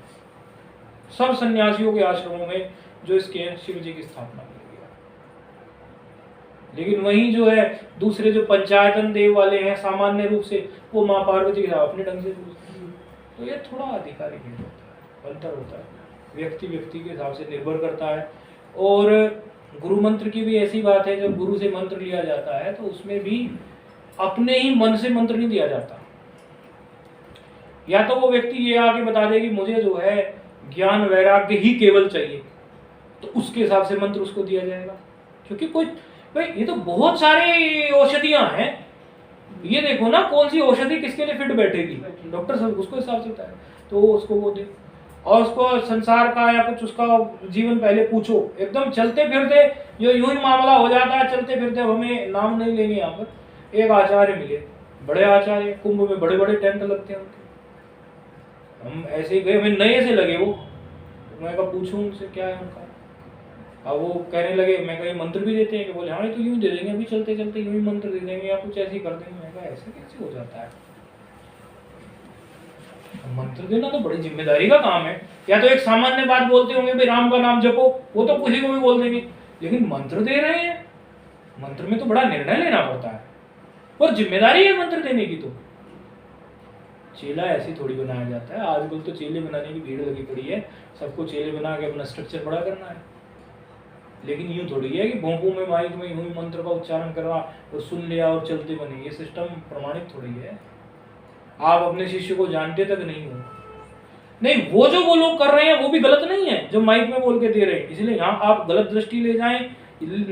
सब सन्यासियों के आश्रमों में जो इसके शिव जी की स्थापना की गई। लेकिन वहीं जो है दूसरे जो पंचायतन देव वाले हैं सामान्य रूप से, वो माँ पार्वती के अपने ढंग से पूजते हैं। तो ये थोड़ा अधिकारी भेद होता है, अंतर होता है, व्यक्ति व्यक्ति के हिसाब से निर्भर करता है। और गुरु मंत्र की भी ऐसी बात है, जब गुरु से मंत्र लिया जाता है तो उसमें भी अपने ही मन से मंत्र नहीं दिया जाता। या तो वो व्यक्ति ये आके बता दे कि मुझे जो है ज्ञान वैराग्य ही केवल चाहिए, तो उसके हिसाब से मंत्र उसको दिया जाएगा। क्योंकि कोई भाई ये तो बहुत सारे औषधियां हैं, ये देखो ना कौन सी औषधि किसके लिए फिट बैठेगी, डॉक्टर सब उसको हिसाब से होता है, तो उसको वो दे। और उसको संसार का या कुछ उसका जीवन पहले पूछो, एकदम चलते फिरते जो यूं ही मामला हो जाता है, चलते फिरते। हमें नाम नहीं लेंगे यहाँ पर, एक आचार्य मिले, बड़े आचार्य, कुंभ में बड़े बड़े टेंट लगते हैं उनके। हम ऐसे ही गए, हमें नए से लगे वो, मैं कहा पूछूं उनसे क्या है उनका। अब वो कहने लगे, मैं कहा मंत्र भी देते हैं कि? बोले हाँ ये तो यूं दे देंगे, अभी चलते चलते यूं ही मंत्र दे देंगे या कुछ ऐसे ही कर देंगे। मैं कहा ऐसे कैसे हो जाता है? मंत्र देना तो बड़ी जिम्मेदारी का काम है। या तो एक सामान्य बात बोलते होंगे भाई राम का नाम जपो, वो तो किसी को भी बोल देंगे, लेकिन मंत्र दे रहे हैं, मंत्र में तो बड़ा निर्णय लेना पड़ता है और जिम्मेदारी है मंत्र देने की। तो चेला ऐसी थोड़ी बनाया जाता है। आजकल तो चेले बनाने की भीड़ लगी पड़ी है, सबको चेले बना के अपना स्ट्रक्चर बड़ा करना है। लेकिन यूं थोड़ी है कि भोंपू में माइक में यूं मंत्र का उच्चारण करवा और सुन लिया और चलते बने, ये सिस्टम प्रमाणित थोड़ी है। आप अपने शिष्य को जानते तक नहीं हो। नहीं, वो जो वो लोग कर रहे हैं वो भी गलत नहीं है जो माइक में बोल के दे रहे हैं, इसलिए यहाँ आप गलत दृष्टि ले जाएं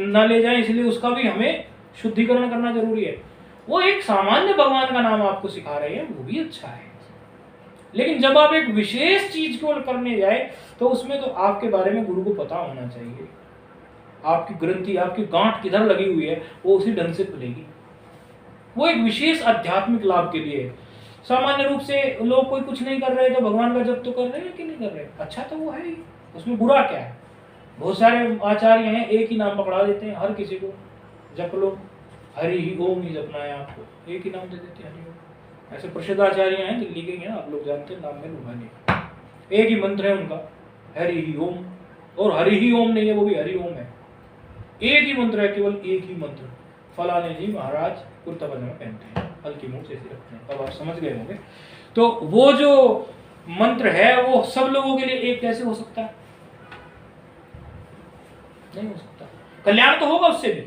ना ले जाएं, इसलिए उसका भी हमें शुद्धिकरण करना जरूरी है। वो एक सामान्य भगवान का नाम आपको सिखा रहे हैं, वो भी अच्छा है। लेकिन जब आप एक विशेष चीज को करने जाए तो उसमें तो आपके बारे में गुरु को पता होना चाहिए, आपकी ग्रंथि, आपकी गांठ किधर लगी हुई है वो उसी ढंग से खुलेगी। वो एक विशेष आध्यात्मिक लाभ के लिए है। सामान्य रूप से लोग कोई कुछ नहीं कर रहे तो भगवान का जप तो कर रहे हैं कि नहीं कर रहे, अच्छा तो वो है ही, उसमें बुरा क्या है? बहुत सारे आचार्य हैं एक ही नाम पकड़ा देते हैं, हर किसी को जप लो, हरि ही ओम ही जपना है आपको, एक ही नाम दे देते हैं हरि ओम। ऐसे प्रसिद्ध आचार्य हैं दिल्ली के हैं, आप लोग जानते हैं, नाम में लूंगा नहीं, एक ही मंत्र है उनका हरि ही ओम, और हरि ही ओम नहीं है, वो भी हरि ओम है, एक ही मंत्र है, केवल एक ही मंत्र। फलाने जी महाराज कुर्ता पजामा पहनते हैं, हल्की मूठ जैसे रखते हैं, अब आप समझ गए होंगे। तो वो जो मंत्र है वो सब लोगों के लिए एक कैसे हो सकता है? नहीं हो सकता। कल्याण तो होगा उससे भी,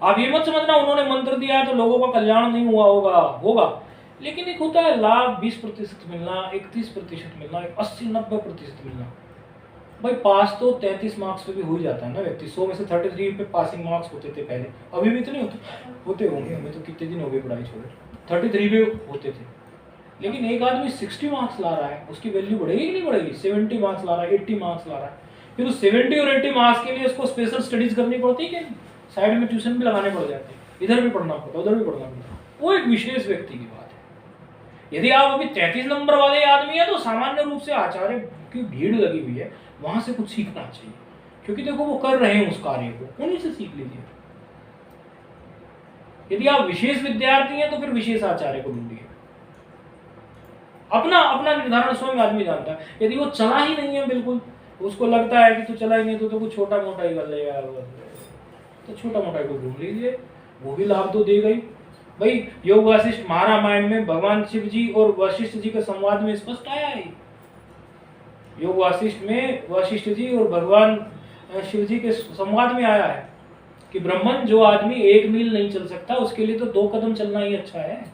आप ये मत समझना उन्होंने मंत्र दिया तो लोगों का कल्याण नहीं हुआ होगा, होगा। लेकिन एक होता है लाभ 20% मिलना, 31% मिलना, 80-90% मिलना। भाई पास तो 33 मार्क्स पे भी हो ही जाता है ना व्यक्ति, 100 में से 33 पे पासिंग मार्क्स होते थे पहले, अभी भी इतने होते होंगे, हमें तो कितने दिन हो गए पढ़ाई छोड़े, 33 पे होते थे। लेकिन एक आदमी 60 मार्क्स ला रहा है, उसकी वैल्यू बढ़ेगी कि नहीं बढ़ेगी? 70 मार्क्स ला रहा है, 80 मार्क्स ला रहा है, फिर उस 70 और 80 मार्क्स के लिए उसको स्पेशल स्टडीज करनी पड़ती है कि साइड में ट्यूशन भी लगाने पड़ जाते हैं, इधर भी पढ़ना पड़ता है उधर भी पढ़ना पड़ता है। वो एक विशेष व्यक्ति की बात है। यदि आप अभी 33 नंबर वाले आदमी है तो सामान्य रूप से आचार्य की भीड़ लगी हुई है, वहां से कुछ सीखना चाहिए, क्योंकि देखो वो कर रहे हैं उस कार्य को, उन्हीं से सीख लीजिए। यदि आप विशेष विद्यार्थी हैं तो फिर विशेष आचार्य को ढूंढिए। अपना अपना निर्धारण स्वयं आदमी जानता है। यदि वो चला ही नहीं है बिल्कुल, उसको लगता है कि तो चला ही नहीं तो कुछ छोटा मोटा ही कर लेगा, तो छोटा मोटा को ढूंढ लीजिए, वो भी लाभ तो देगा ही। भाई योग वासिष्ठ महारामायण में भगवान शिव जी और वशिष्ठ जी के संवाद में स्पष्ट आया है। योग वासिष्ठ में वशिष्ठ जी और भगवान शिव जी के संवाद में आया है कि ब्राह्मण जो आदमी 1 मील नहीं चल सकता उसके लिए तो 2 कदम चलना ही अच्छा है।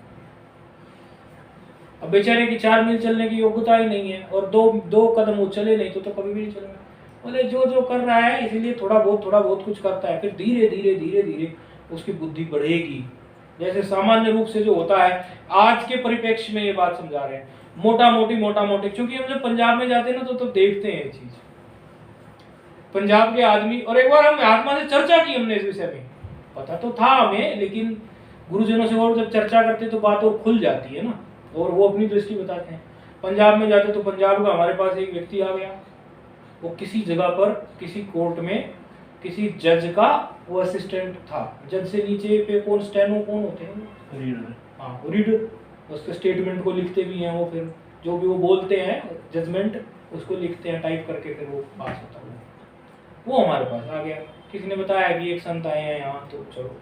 अब बेचारे की 4 मील चलने की योग्यता ही नहीं है और 2 कदम वो चले नहीं तो कभी भी नहीं चलेगा। बोले जो कर रहा है इसीलिए थोड़ा बहुत कुछ करता है, फिर धीरे धीरे उसकी बुद्धि बढ़ेगी। जैसे सामान्य रूप से जो होता है, आज के परिप्रेक्ष्य में ये बात समझा रहे हैं, मोटा मोटी, क्योंकि हम जब पंजाब में जाते हैं ना तो देखते हैं ये चीज, पंजाब के आदमी। और एक बार हम महात्मा से चर्चा की हमने इस विषय में, पता तो था हमें, लेकिन गुरुजनों से और जब चर्चा करते तो बात और खुल जाती है ना, और वो अपनी दृष्टि बताते हैं। पंजाब में जाते तो पंजाब का हमारे पास एक व्यक्ति आ गया, वो किसी जगह पर किसी कोर्ट में किसी जज का वो असिस्टेंट था। जज से नीचे पे कौन स्टेनो कौन होते हैं, रीडर, उसके स्टेटमेंट को लिखते भी हैं वो, फिर जो भी वो बोलते हैं जजमेंट उसको लिखते हैं टाइप करके, फिर वो पास होता है। वो हमारे पास आ गया, किसी ने बताया कि एक संत आए हैं यहाँ, तो चलो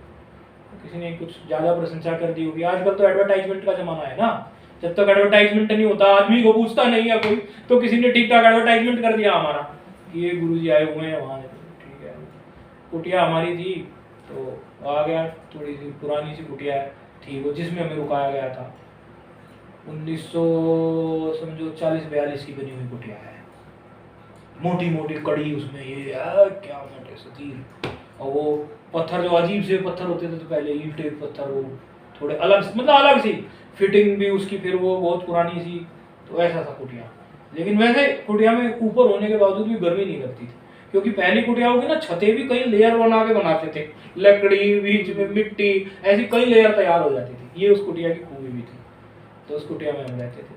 किसी ने कुछ ज़्यादा प्रशंसा कर दी होगी। आजकल तो एडवर्टाइजमेंट का जमाना है ना, जब तक एडवर्टाइजमेंट नहीं होता आदमी को पूछता नहीं है कोई, तो किसी ने ठीक ठाक एडवर्टाइजमेंट कर दिया हमारा कि ये गुरुजी आए हुए हैं वहाँ, ठीक है। कुटिया हमारी थी तो आ गया, थोड़ी सी पुरानी सी कुटिया थी वो, जिसमें हमें रुकाया गया था। 1940-42 की बनी हुई कुटिया है, मोटी कड़ी उसमें, ये क्या मोटे से तीर, और वो पत्थर जो अजीब से पत्थर होते थे तो पहले ईंटे पत्थर, वो थोड़े अलग सी फिटिंग भी उसकी, फिर वो बहुत पुरानी सी, तो ऐसा था कुटिया। लेकिन वैसे कुटिया में ऊपर होने के बावजूद भी गर्मी नहीं लगती थी, क्योंकि पहली कुटियाओं की ना छतें भी कई लेयर बना के बनाते थे, लकड़ी बीच में मिट्टी, ऐसी कई लेयर तैयार हो जाती थी। ये उस कुटिया की खूबी भी थी, तो उस कुटिया में हम रहते थे।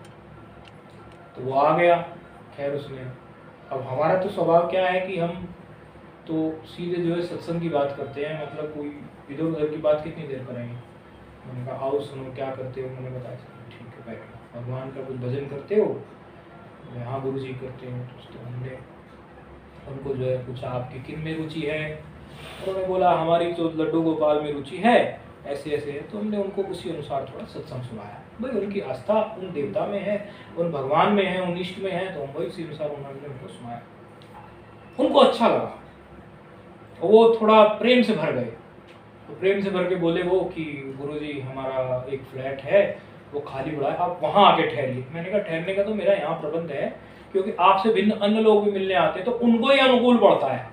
तो वो आ गया, खैर उसने, अब हमारा तो स्वभाव क्या है कि हम तो सीधे जो है सत्संग की बात करते हैं, मतलब कोई इधर उधर की बात कितनी देर करेंगे। मैंने कहा आओ सुनो क्या करते हो, उन्होंने बताया ठीक है बैठो, भगवान का कुछ भजन करते हो, हाँ गुरु जी करते हो। तो हमने उनको जो है पूछा आपकी किन में रुचि है, उन्होंने बोला हमारी तो लड्डू गोपाल में रुचि है, ऐसे ऐसे है। तो हमने उनको उसी अनुसार थोड़ा सत्संग सुनाया। भाई उनकी आस्था उन देवता में है, उन भगवान में है, उन इष्ट में है, तो हम वही उसी अनुसार उन्होंने उनको सुनाया। उनको अच्छा लगा, वो थोड़ा प्रेम से भर गए। तो प्रेम से भर के बोले वो कि गुरुजी हमारा एक फ्लैट है वो खाली पड़ा है, आप वहाँ आके ठहरिए। मैंने कहा ठहरने का तो मेरा यहाँ प्रबंध है, क्योंकि आपसे भिन्न अन्य लोग भी मिलने आते हैं तो उनको ही अनुकूल पड़ता है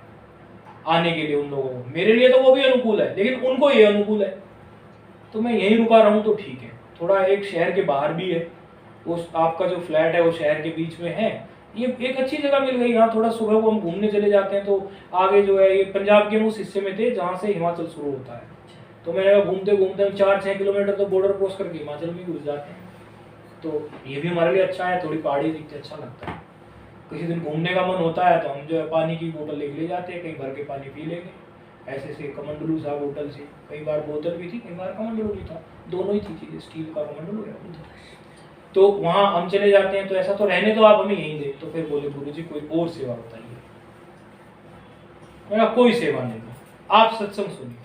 आने के लिए उन लोगों को। मेरे लिए तो वो भी अनुकूल है, लेकिन उनको ये अनुकूल है, तो मैं यहीं रुका रहूँ तो ठीक है। थोड़ा एक शहर के बाहर भी है, उस आपका जो फ्लैट है वो शहर के बीच में है, ये एक अच्छी जगह मिल गई। यहाँ थोड़ा सुबह को हम घूमने चले जाते हैं तो आगे जो है ये पंजाब के उस हिस्से में थे जहाँ से हिमाचल शुरू होता है। तो मैंने घूमते घूमते 4-6 किलोमीटर तो बॉर्डर क्रॉस करके हिमाचल में घुस जाते हैं। तो ये भी हमारे लिए अच्छा है, थोड़ी पहाड़ी दिखते अच्छा लगता है। किसी दिन घूमने का मन होता है तो हम जो है पानी की बोतल लेके ले जाते हैं, कहीं भर के पानी पी लेंगे। ऐसे से कमंडलू था बोतल से, कई बार बोतल भी थी, कई बार कमंडलू भी था, दोनों ही थी चीज़ें, स्टील का कमंडलू या बोतल। तो वहाँ हम चले जाते हैं। तो ऐसा तो रहने तो आप हमें यहीं दे। तो फिर बोले गुरुजी कोई और सेवा बताइए। मैंने कोई सेवा नहीं, आप सत्संग सुनिए,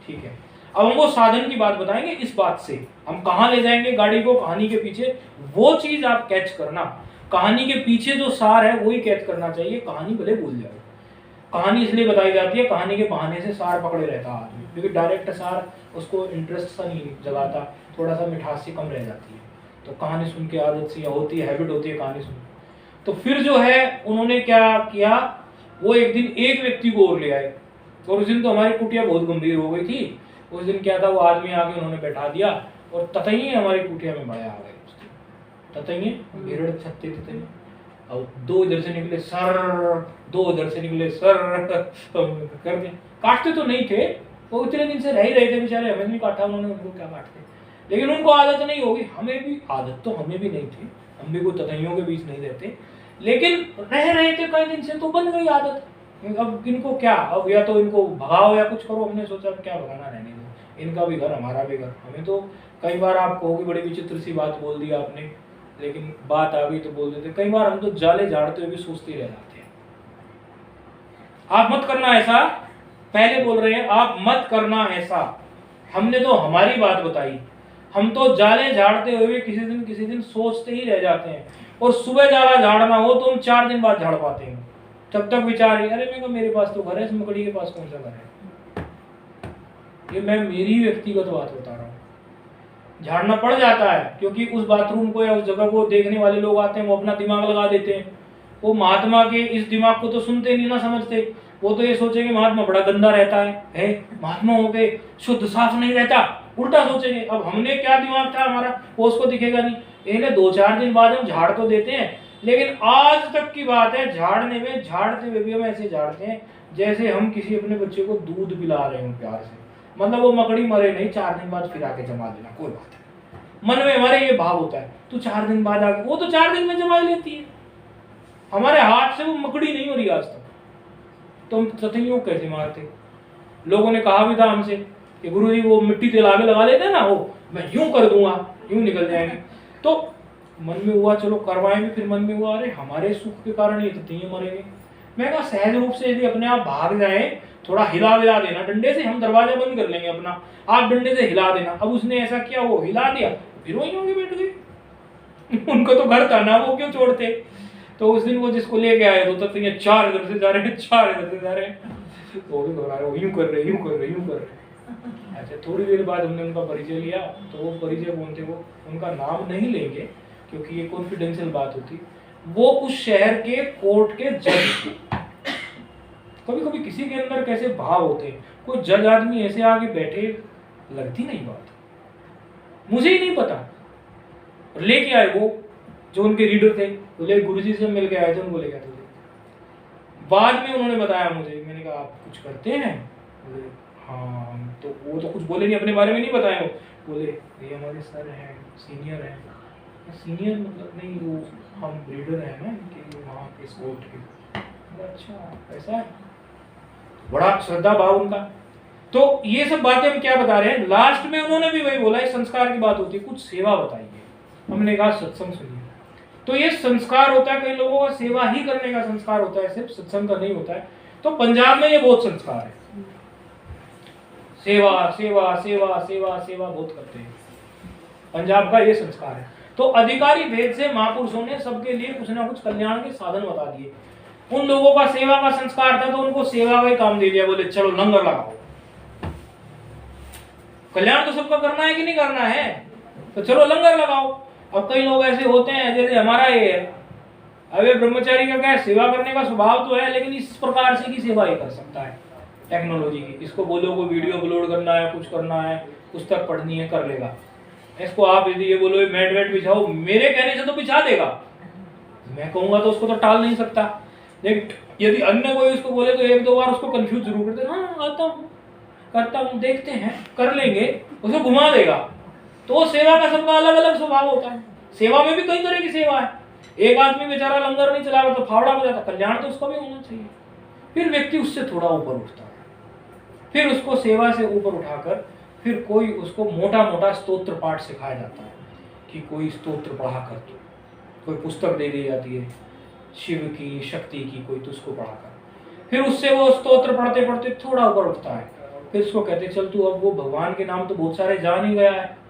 ठीक है। अब हम वो साधन की बात बताएंगे, इस बात से हम कहाँ ले जाएंगे गाड़ी को, कहानी के पीछे वो चीज आप कैच करना, कहानी के पीछे जो सार है वही कैच करना चाहिए। कहानी भले भूल जाओ, कहानी इसलिए बताई जाती है, कहानी के बहाने से सार पकड़े रहता आदमी, क्योंकि डायरेक्ट सार उसको इंटरेस्ट सा नहीं जगाता, थोड़ा सा मिठास सी कम रह जाती है। तो कहानी सुन के आदत सी होती है, हैबिट होती है कहानी सुन। तो फिर जो है उन्होंने क्या किया, वो एक दिन एक व्यक्ति को और ले आए। और उस दिन तो हमारी कुटिया बहुत गंभीर हो गई थी। उस दिन क्या था, वो आदमी आके उन्होंने बैठा दिया और ततैये हमारी कुटिया में बड़े आ गए। ततैये भेड़ छत्ते ततैये, और 2 इधर से निकले सर, 2 इधर से निकले सर, कर दिया। काटते तो नहीं थे, वो इतने दिन से रह ही रहे थे बेचारे, हमें नहीं काटा उन्होंने, उनको क्या काटते। लेकिन उनको आदत नहीं होगी। हमें भी आदत तो हमें भी नहीं थी, हम भी कोई ततैयों के बीच नहीं रहते, लेकिन रह रहे थे कई दिन से तो बन गई आदत। अब इनको क्या, अब या तो इनको भगाओ या कुछ करो। हमने सोचा क्या भगाना, रहने दो, इनका भी घर हमारा भी घर। हमें तो कई बार आप कहोगे बड़ी विचित्र सी बात बोल दी आपने, लेकिन बात आ गई तो बोल देते। कई बार हम तो जाले झाड़ते हुए भी सोचते रह जाते हैं। आप मत करना ऐसा, पहले बोल रहे हैं आप मत करना ऐसा। हमने तो हमारी बात बताई, हम तो जाले झाड़ते हुए किसी दिन सोचते ही रह जाते हैं। और सुबह जाला झाड़ना हो तो हम 4 दिन बाद झाड़ पाते हैं। तब तक विचार ही, अरे मेरे पास तो घर है, इस मकड़ी के पास कौन सा घर है। ये मैं मेरी व्यक्तिगत बात बता रहा हूँ। झाड़ना पड़ जाता है क्योंकि उस बाथरूम को या उस जगह को देखने वाले लोग आते हैं, वो अपना दिमाग लगा देते हैं। वो महात्मा के इस दिमाग को तो सुनते नहीं, ना समझते। वो तो ये सोचेंगे महात्मा बड़ा गंदा रहता है, महात्मा हो गए शुद्ध साफ नहीं रहता, उल्टा सोचेंगे। अब हमने क्या दिमाग था हमारा, वो उसको दिखेगा नहीं। इसलिए 2-4 दिन बाद हम झाड़ तो देते हैं, लेकिन आज तक की बात है, झाड़ने में झाड़ते हुए भी हम ऐसे झाड़ते हैं जैसे हम किसी अपने बच्चे को दूध पिला रहे हो प्यार से। मतलब वो मकड़ी मरे नहीं, 4 दिन बाद फिर आके जमा देना, कोई बात नहीं। मन में हमारे ये भाव होता है, तू 4 दिन बाद आके, वो तो 4 दिन में जमा लेती है। हमारे हाथ से वो मकड़ी नहीं मरी आज तक, तो हम ततैयों कैसे मारते। लोगों ने कहा भी था हमसे कि गुरुजी वो मिट्टी तेल आगे लगा लेते हैं ना, वो मैं यूं कर दूंगा, यूं निकल जाएंगे। तो मन में हुआ चलो करवाएं भी, फिर मन में हुआ अरे हमारे सुख के कारण ये ततैये मरेंगे। मैं कहा सहज रूप से यदि अपने आप भाग जाए, थोड़ा हिला विला देना डंडे से, हम दरवाजा बंद कर लेंगे अपना, आप डंडे से हिला देना। अब उसने ऐसा किया, वो हिला दिया, फिर वही होंगे बैठ गए। उनको तो घर था ना, वो क्यों छोड़ते। तो उस दिन वो जिसको लेके आए तो ततैये 4 इधर से जा रहे हैं, 4 इधर से जा रहे हैं, तो भी घबरा रहे, यूं कर रहे, यूं कर रहे, यूं कर रहे। अच्छा, थोड़ी देर बाद हमने उनका परिचय लिया, तो वो परिचय कौन थे, वो उनका नाम नहीं लेंगे क्योंकि ये कॉन्फिडेंशियल बात होती। वो उस शहर के कोर्ट के जज। कभी कभी किसी के अंदर कैसे भाव होते हैं, कोई जज आदमी ऐसे आगे बैठे, लगती नहीं बात, मुझे ही नहीं पता। लेके आए वो जो उनके रीडर थे, बोले गुरुजी से मिल के आए थे, उनको लेके आए थे। बाद में उन्होंने बताया मुझे, मैंने कहा आप कुछ करते हैं, बोले हाँ। तो वो तो कुछ बोले नहीं, अपने बारे में नहीं बताया। वो बोले ये हमारे सर हैं, सीनियर हैं। सीनियर मतलब नहीं, वो हम रीडर हैं ना इनके वहाँ के कोर्ट के। अच्छा ऐसा है, बड़ा श्रद्धा भाव उनका। तो ये सब बातें हम क्या बता रहे हैं, लास्ट में उन्होंने भी वही बोला, संस्कार की बात होती है, कुछ सेवा बताइए। हमने कहा सत्संग सुनिए। तो ये संस्कार होता है, कई लोगों का सेवा ही करने का संस्कार होता है, सिर्फ सत्संग का नहीं होता है। तो पंजाब में ये बहुत संस्कार है, सेवा सेवा सेवा सेवा सेवा बहुत करते हैं, पंजाब का ये संस्कार है। तो अधिकारी भेद से महापुरुषों ने सबके लिए कुछ ना कुछ कल्याण के साधन बता दिए। उन लोगों का सेवा का संस्कार था, तो उनको सेवा का ही काम दे दिया। बोले चलो लंगर लगाओ, कल्याण तो सबका करना है कि नहीं करना है, तो चलो लंगर लगाओ। अब कई लोग ऐसे होते हैं, जैसे हमारा ये है, अब ये ब्रह्मचारी का क्या है, सेवा करने का स्वभाव तो है, लेकिन इस प्रकार से की सेवा ही कर सकता है टेक्नोलॉजी की। इसको बोलो को वीडियो अपलोड करना है, कुछ करना है, पुस्तक पढ़नी है, कर लेगा। इसको आप यदि ये बोलो मैट वैट बिछाओ, मेरे कहने से तो बिछा देगा, मैं कहूंगा तो उसको तो टाल नहीं सकता। लेकिन यदि अन्य कोई उसको बोले तो 1-2 बार उसको कंफ्यूज जरूर करते, हाँ आता हूँ, करता हूँ, देखते हैं, कर लेंगे, उसको घुमा देगा। तो सेवा का सबका अलग अलग स्वभाव होता है। सेवा में भी कई तरह की सेवा है। एक आदमी बेचारा लंगर नहीं चला तो फावड़ा बजाता, कल्याण तो उसका भी होना चाहिए। फिर व्यक्ति उससे थोड़ा ऊपर उठता है, फिर उसको सेवा से ऊपर उठाकर फिर कोई उसको मोटा मोटा स्तोत्र पाठ सिखाया जाता है कि कोई स्तोत्र पढ़ा कर, तो कोई पुस्तक दे दी जाती है शिव की शक्ति की, कोई तो उसको पढ़ा कर, फिर उससे वो स्तोत्र पढ़ते पढ़ते थोड़ा ऊपर उठता है। फिर उसको कहते चल तू अब वो भगवान के नाम तो बहुत सारे जान ही गया है,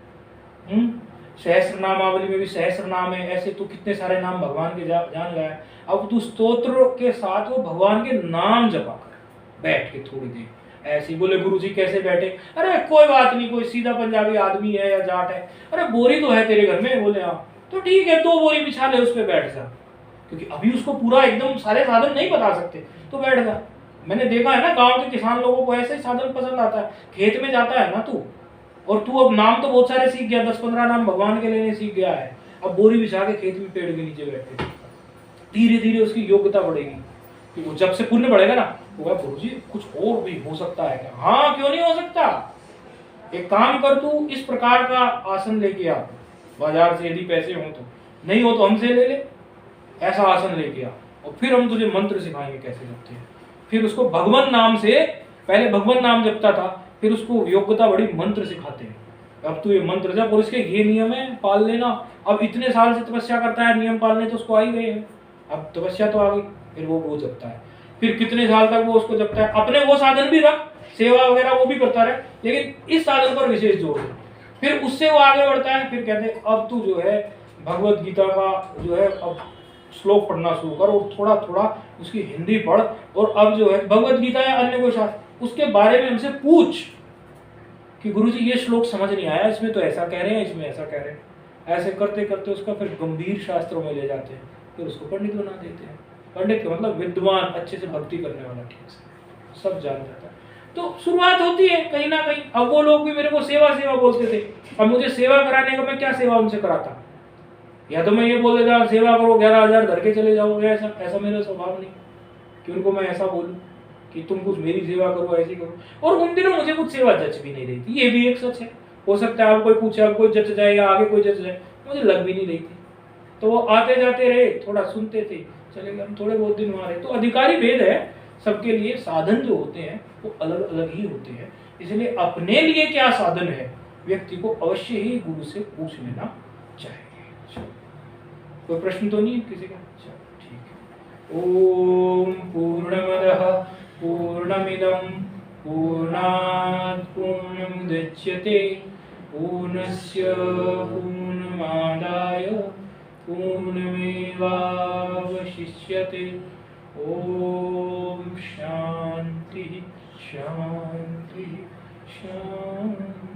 सहस्र नामावली में भी सहस्र नाम है, ऐसे तू कितने सारे नाम भगवान के जान गया है। अब तू स्तोत्र के साथ वो भगवान के नाम जपा कर बैठ के थोड़ी देर ऐसे। बोले गुरुजी कैसे बैठे, अरे कोई बात नहीं, कोई सीधा पंजाबी आदमी है या जाट है, अरे बोरी तो है तेरे घर में, बोले हाँ तो ठीक है 2 बोरी बिछा ले, उस पर बैठ जा, क्योंकि अभी उसको पूरा एकदम सारे साधन नहीं बता सकते, तो बैठ जा। मैंने देखा है ना गांव के किसान लोगों को ऐसे साधन पसंद आता है। खेत में जाता है ना तू, और तू अब नाम तो बहुत सारे सीख गया, 10-15 नाम भगवान के लेने सीख गया है, अब बोरी बिछा के खेत में पेड़ के नीचे बैठे, धीरे धीरे उसकी योग्यता बढ़ेगी। वो जब से पुण्य बढ़ेगा ना, वो गुरुजी कुछ और भी हो सकता है क्या, हाँ क्यों नहीं हो सकता। एक काम कर, तू इस प्रकार का आसन लेके आ, बाजार से यदि पैसे हो तो, नहीं हो तो हमसे ले ले, ऐसा आसन लेके आ, और फिर हम तुझे मंत्र सिखाएंगे कैसे जपते हैं। फिर उसको भगवान नाम से, पहले भगवान नाम जपता था, फिर उसको योग्यता बड़ी मंत्र सिखाते हैं, अब तू ये मंत्र जप और इसके ये नियम है पाल लेना। अब इतने साल से तपस्या करता है, नियम पालने तो उसको आ ही गए हैं, अब तपस्या तो आ गई, फिर वो जपता है, फिर कितने साल तक वो उसको जपता है। अपने वो साधन भी रख, सेवा वगैरह वो भी करता रहे, लेकिन इस साधन पर विशेष जोर दे, फिर उससे वो आगे बढ़ता है। फिर कहते हैं अब तू जो है भगवत गीता का जो है अब श्लोक पढ़ना शुरू कर, और थोड़ा थोड़ा उसकी हिंदी पढ़, और अब जो है भगवत गीता या अन्य कोई शास्त्र उसके बारे में हमसे पूछ कि गुरुजी ये श्लोक समझ नहीं आया, इसमें तो ऐसा कह रहे हैं, इसमें ऐसा कह रहे हैं। ऐसे करते करते उसका फिर गंभीर शास्त्रों में ले जाते हैं, फिर उसको पंडित बना देते हैं। पंडित का मतलब विद्वान, अच्छे से भक्ति करने वाला, ठीक से सब जान जाता है। तो शुरुआत होती है कहीं ना कहीं। अब वो लोग भी मेरे को सेवा सेवा बोलते थे, अब मुझे सेवा कराने का मैं क्या सेवा उनसे कराता, या तो मैं ये बोल देता सेवा करो 11,000 धर के चले जाओगे, ऐसा मेरा स्वभाव नहीं कि उनको मैं ऐसा बोलूं कि तुम कुछ मेरी सेवा करो, ऐसी करो। और उन दिनों मुझे कुछ सेवा जच भी नहीं रही थी, ये भी एक सच है। हो सकता है आप कोई पूछे, अब कोई जच जाए या आगे कोई जच जाए, मुझे लग भी नहीं रही थी। तो वो आते जाते रहे, थोड़ा सुनते थे, चले गए, हम थोड़े बहुत दिन वहाँ रहे। तो अधिकारी भेद है सबके लिए, साधन जो होते हैं वो अलग अलग ही होते हैं। इसलिए अपने लिए क्या साधन है व्यक्ति को अवश्य ही गुरु से पूछ लेना चाहिए। कोई प्रश्न तो नहीं है किसी का? ठीक है। ओम पूर्णमदः पूर्णमिदं पूर्णात् पूर्णमुदच्यते पूर्णस्य पूर्णमादाय पूर्णमेवावशिष्यते। ओम शांति शांति शांति।